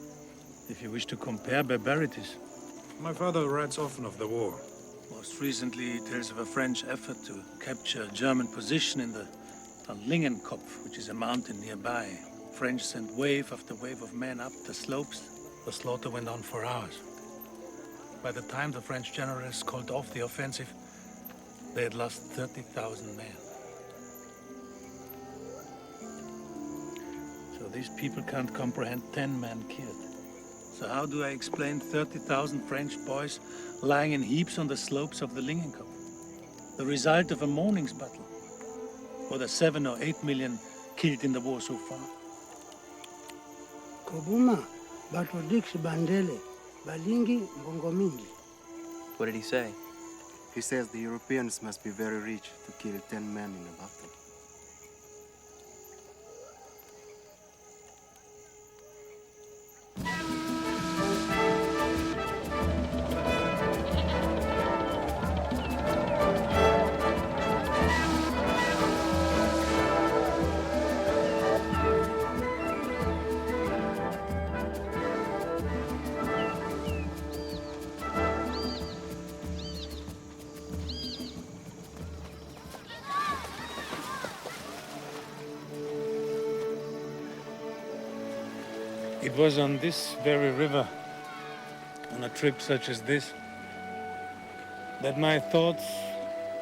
If you wish to compare barbarities. My father writes often of the war. Most recently, he tells of a French effort to capture a German position in the Lingenkopf, which is a mountain nearby. French sent wave after wave of men up the slopes. The slaughter went on for hours. By the time the French generals called off the offensive, they had lost 30,000 men. So these people can't comprehend 10 men killed. So how do I explain 30,000 French boys lying in heaps on the slopes of the Lingenkopf? The result of a morning's battle? Or the 7 or 8 million killed in the war so far? Kobuma, batodiksi bandele, balingi mbongo mingi. What did he say? He says the Europeans must be very rich to kill 10 men in a battle. It was on this very river, on a trip such as this, that my thoughts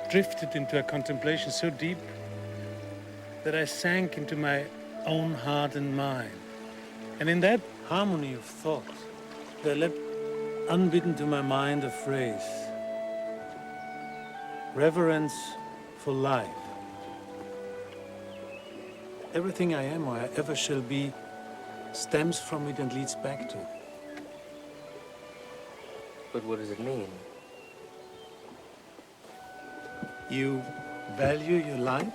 drifted into a contemplation so deep that I sank into my own heart and mind. And in that harmony of thought, there leapt unbidden to my mind a phrase: reverence for life. Everything I am or I ever shall be stems from it and leads back to it. But what does it mean? You value your life?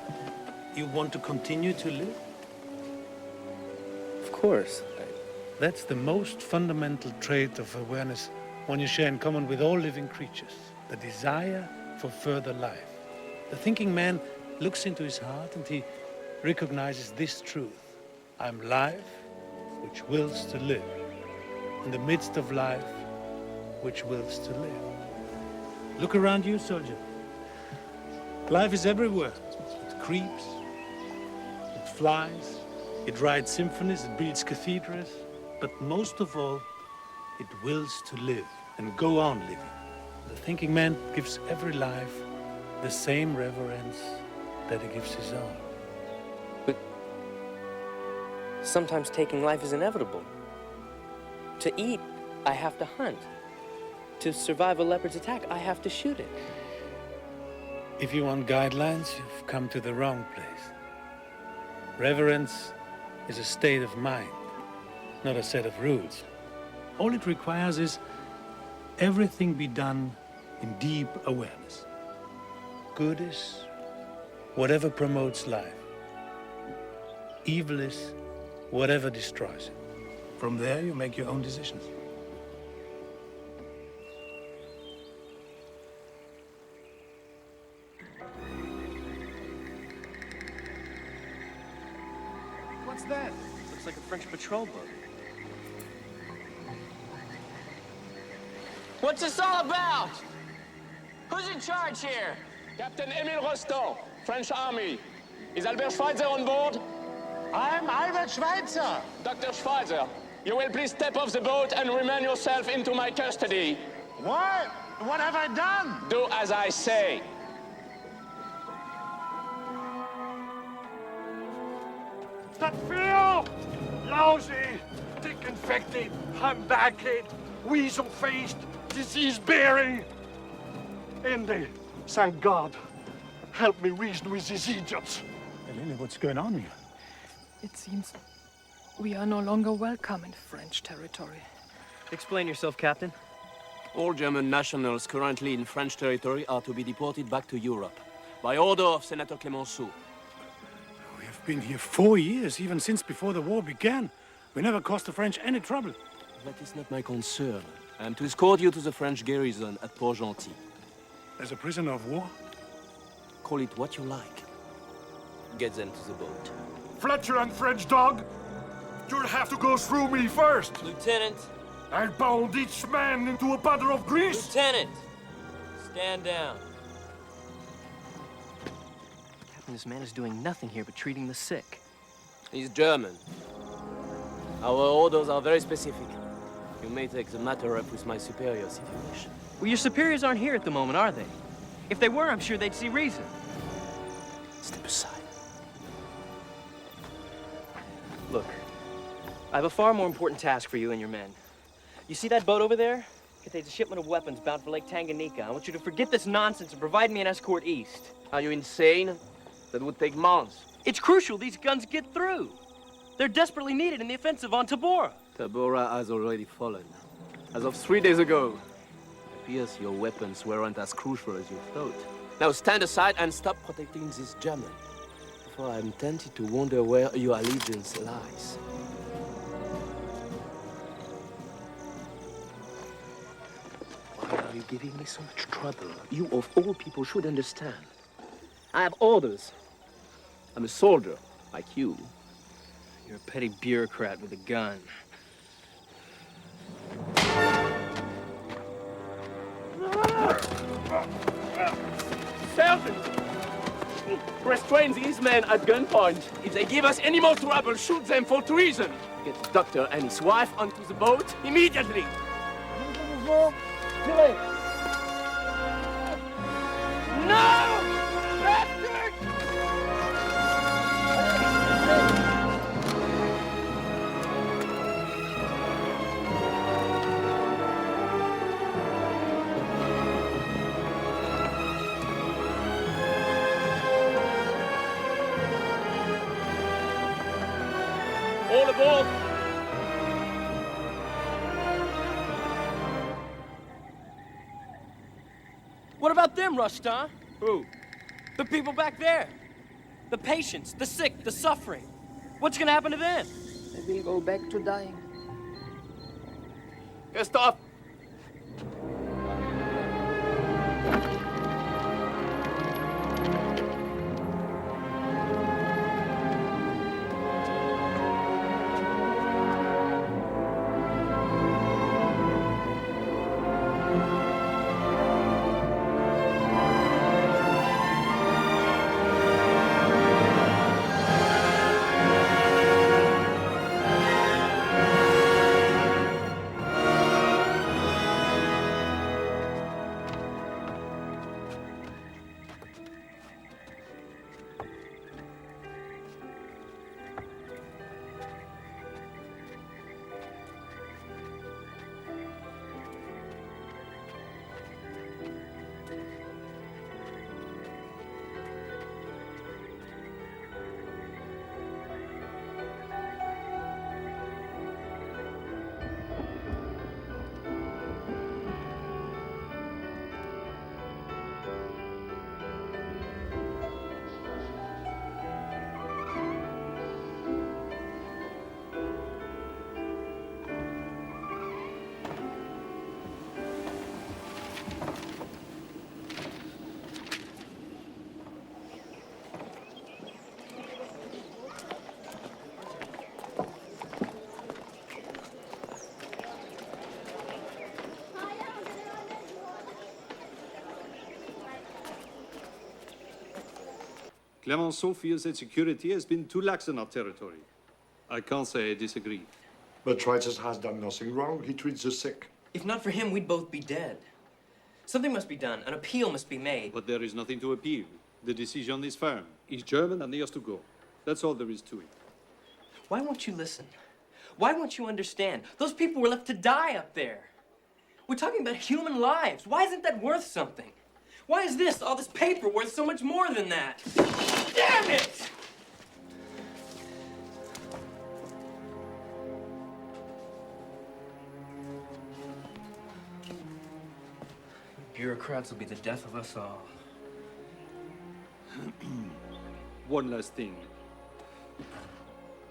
You want to continue to live? Of course. That's the most fundamental trait of awareness one you share in common with all living creatures, the desire for further life. The thinking man looks into his heart and he recognizes this truth: I'm life, which wills to live, in the midst of life, which wills to live. Look around you, soldier. Life is everywhere. It creeps, it flies, it writes symphonies, it builds cathedrals, but most of all, it wills to live and go on living. The thinking man gives every life the same reverence that he gives his own. Sometimes taking life is inevitable. To eat, I have to hunt. To survive a leopard's attack, I have to shoot it. If you want guidelines, you've come to the wrong place. Reverence is a state of mind, not a set of rules. All it requires is everything be done in deep awareness. Good is whatever promotes life. Evil is whatever destroys it. From there, you make your own decisions. What's that? Looks like a French patrol boat. What's this all about? Who's in charge here? Captain Emile Rostand, French Army. Is Albert Schweitzev on board? I'm Albert Schweitzev. Dr. Schweitzev, you will please step off the boat and remain yourself into my custody. What? What have I done? Do as I say. That feel! Lousy, dick-infected, humpbacked, weasel-faced, disease-bearing. Indy, thank God. Help me reason with these idiots. Elena, what's going on here? It seems we are no longer welcome in French territory. Explain yourself, Captain. All German nationals currently in French territory are to be deported back to Europe by order of Senator Clemenceau. We have been here 4 years, even since before the war began. We never caused the French any trouble. That is not my concern. I am to escort you to the French garrison at Port-Gentil. As a prisoner of war? Call it what you like. Get them to the boat. Flatulent French dog! You'll have to go through me first! Lieutenant! I'll pound each man into a puddle of grease! Lieutenant! Stand down. Captain, this man is doing nothing here but treating the sick. He's German. Our orders are very specific. You may take the matter up with my superiors if you wish. Well, your superiors aren't here at the moment, are they? If they were, I'm sure they'd see reason. Step aside. Look, I have a far more important task for you and your men. You see that boat over there? It contains a shipment of weapons bound for Lake Tanganyika. I want you to forget this nonsense and provide me an escort east. Are you insane? That would take months. It's crucial these guns get through. They're desperately needed in the offensive on Tabora. Tabora has already fallen. As of 3 days ago. It appears your weapons weren't as crucial as you thought. Now stand aside and stop protecting this German. For I'm tempted to wonder where your allegiance lies. Why are you giving me so much trouble? You, of all people, should understand. I have orders. I'm a soldier, like you. You're a petty bureaucrat with a gun. Sergeant! Restrain these men at gunpoint. If they give us any more trouble, shoot them for treason. Get the doctor and his wife onto the boat immediately. No! All aboard! What about them, Rushdon? Who? The people back there. The patients, the sick, the suffering. What's gonna happen to them? They will go back to dying. Stop! Clemenceau feels that security has been too lax in our territory. I can't say I disagree. But Schweitzev has done nothing wrong. He treats the sick. If not for him, we'd both be dead. Something must be done. An appeal must be made. But there is nothing to appeal. The decision is firm. He's German and he has to go. That's all there is to it. Why won't you listen? Why won't you understand? Those people were left to die up there. We're talking about human lives. Why isn't that worth something? Why is this, all this paper, worth so much more than that? Damn it! Bureaucrats will be the death of us all. One last thing.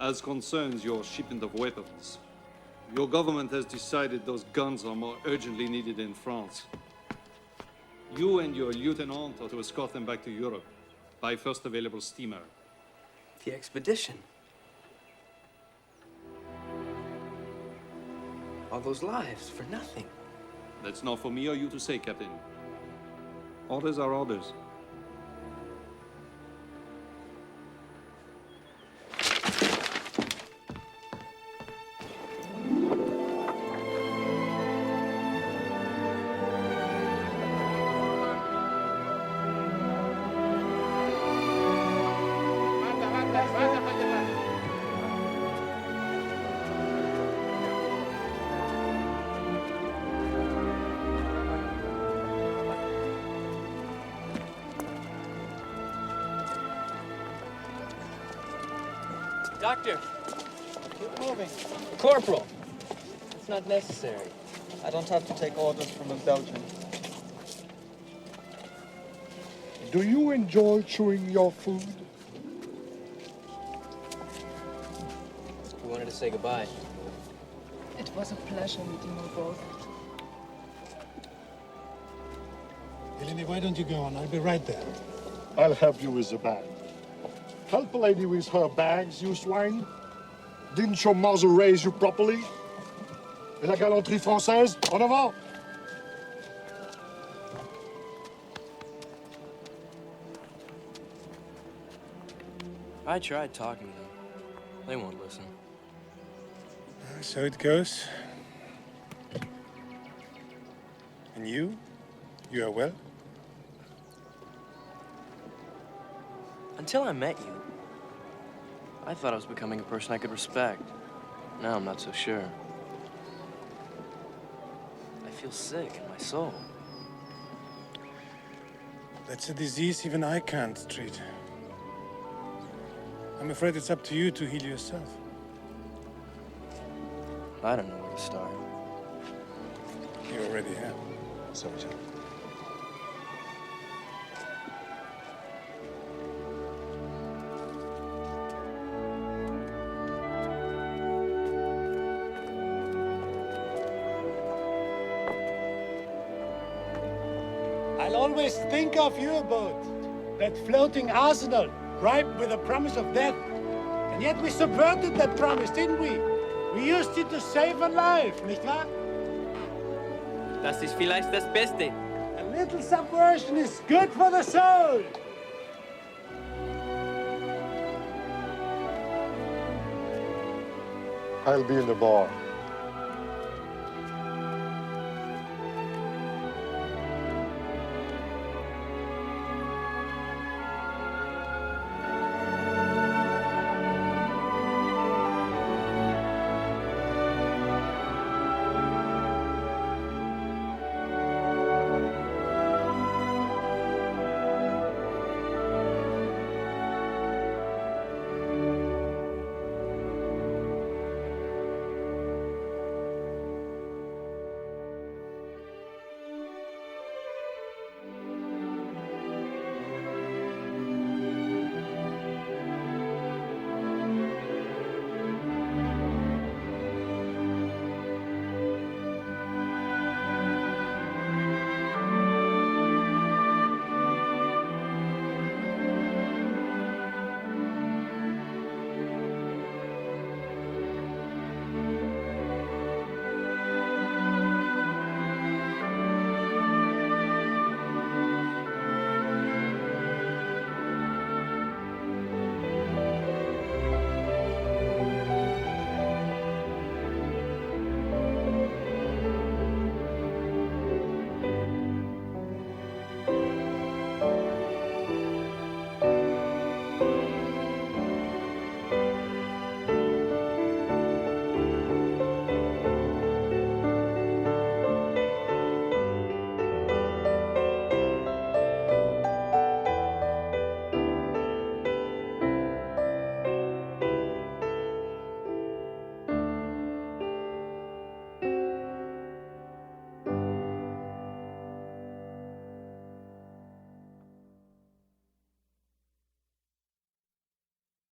As concerns your shipment of weapons, your government has decided those guns are more urgently needed in France. You and your lieutenant are to escort them back to Europe by first available steamer. The expedition. All those lives for nothing. That's not for me or you to say, Captain. Orders are orders. Doctor! Keep moving. Corporal! It's not necessary. I don't have to take orders from a Belgian. Do you enjoy chewing your food? We wanted to say goodbye. It was a pleasure meeting you both. Eleni, why don't you go on? I'll be right there. I'll help you with the bag. Help a lady with her bags, you swine. Didn't your mother raise you properly? Et la galanterie française, en avant! I tried talking to them. They won't listen. So it goes. And you? You are well? Until I met you, I thought I was becoming a person I could respect. Now I'm not so sure. I feel sick in my soul. That's a disease even I can't treat. I'm afraid it's up to you to heal yourself. I don't know where to start. You already have. Soldier. I'll always think of you about that floating arsenal, ripe with the promise of death. And yet we subverted that promise, didn't we? We used it to save a life, nicht wahr? Das ist vielleicht das Beste. A little subversion is good for the soul. I'll be in the bar.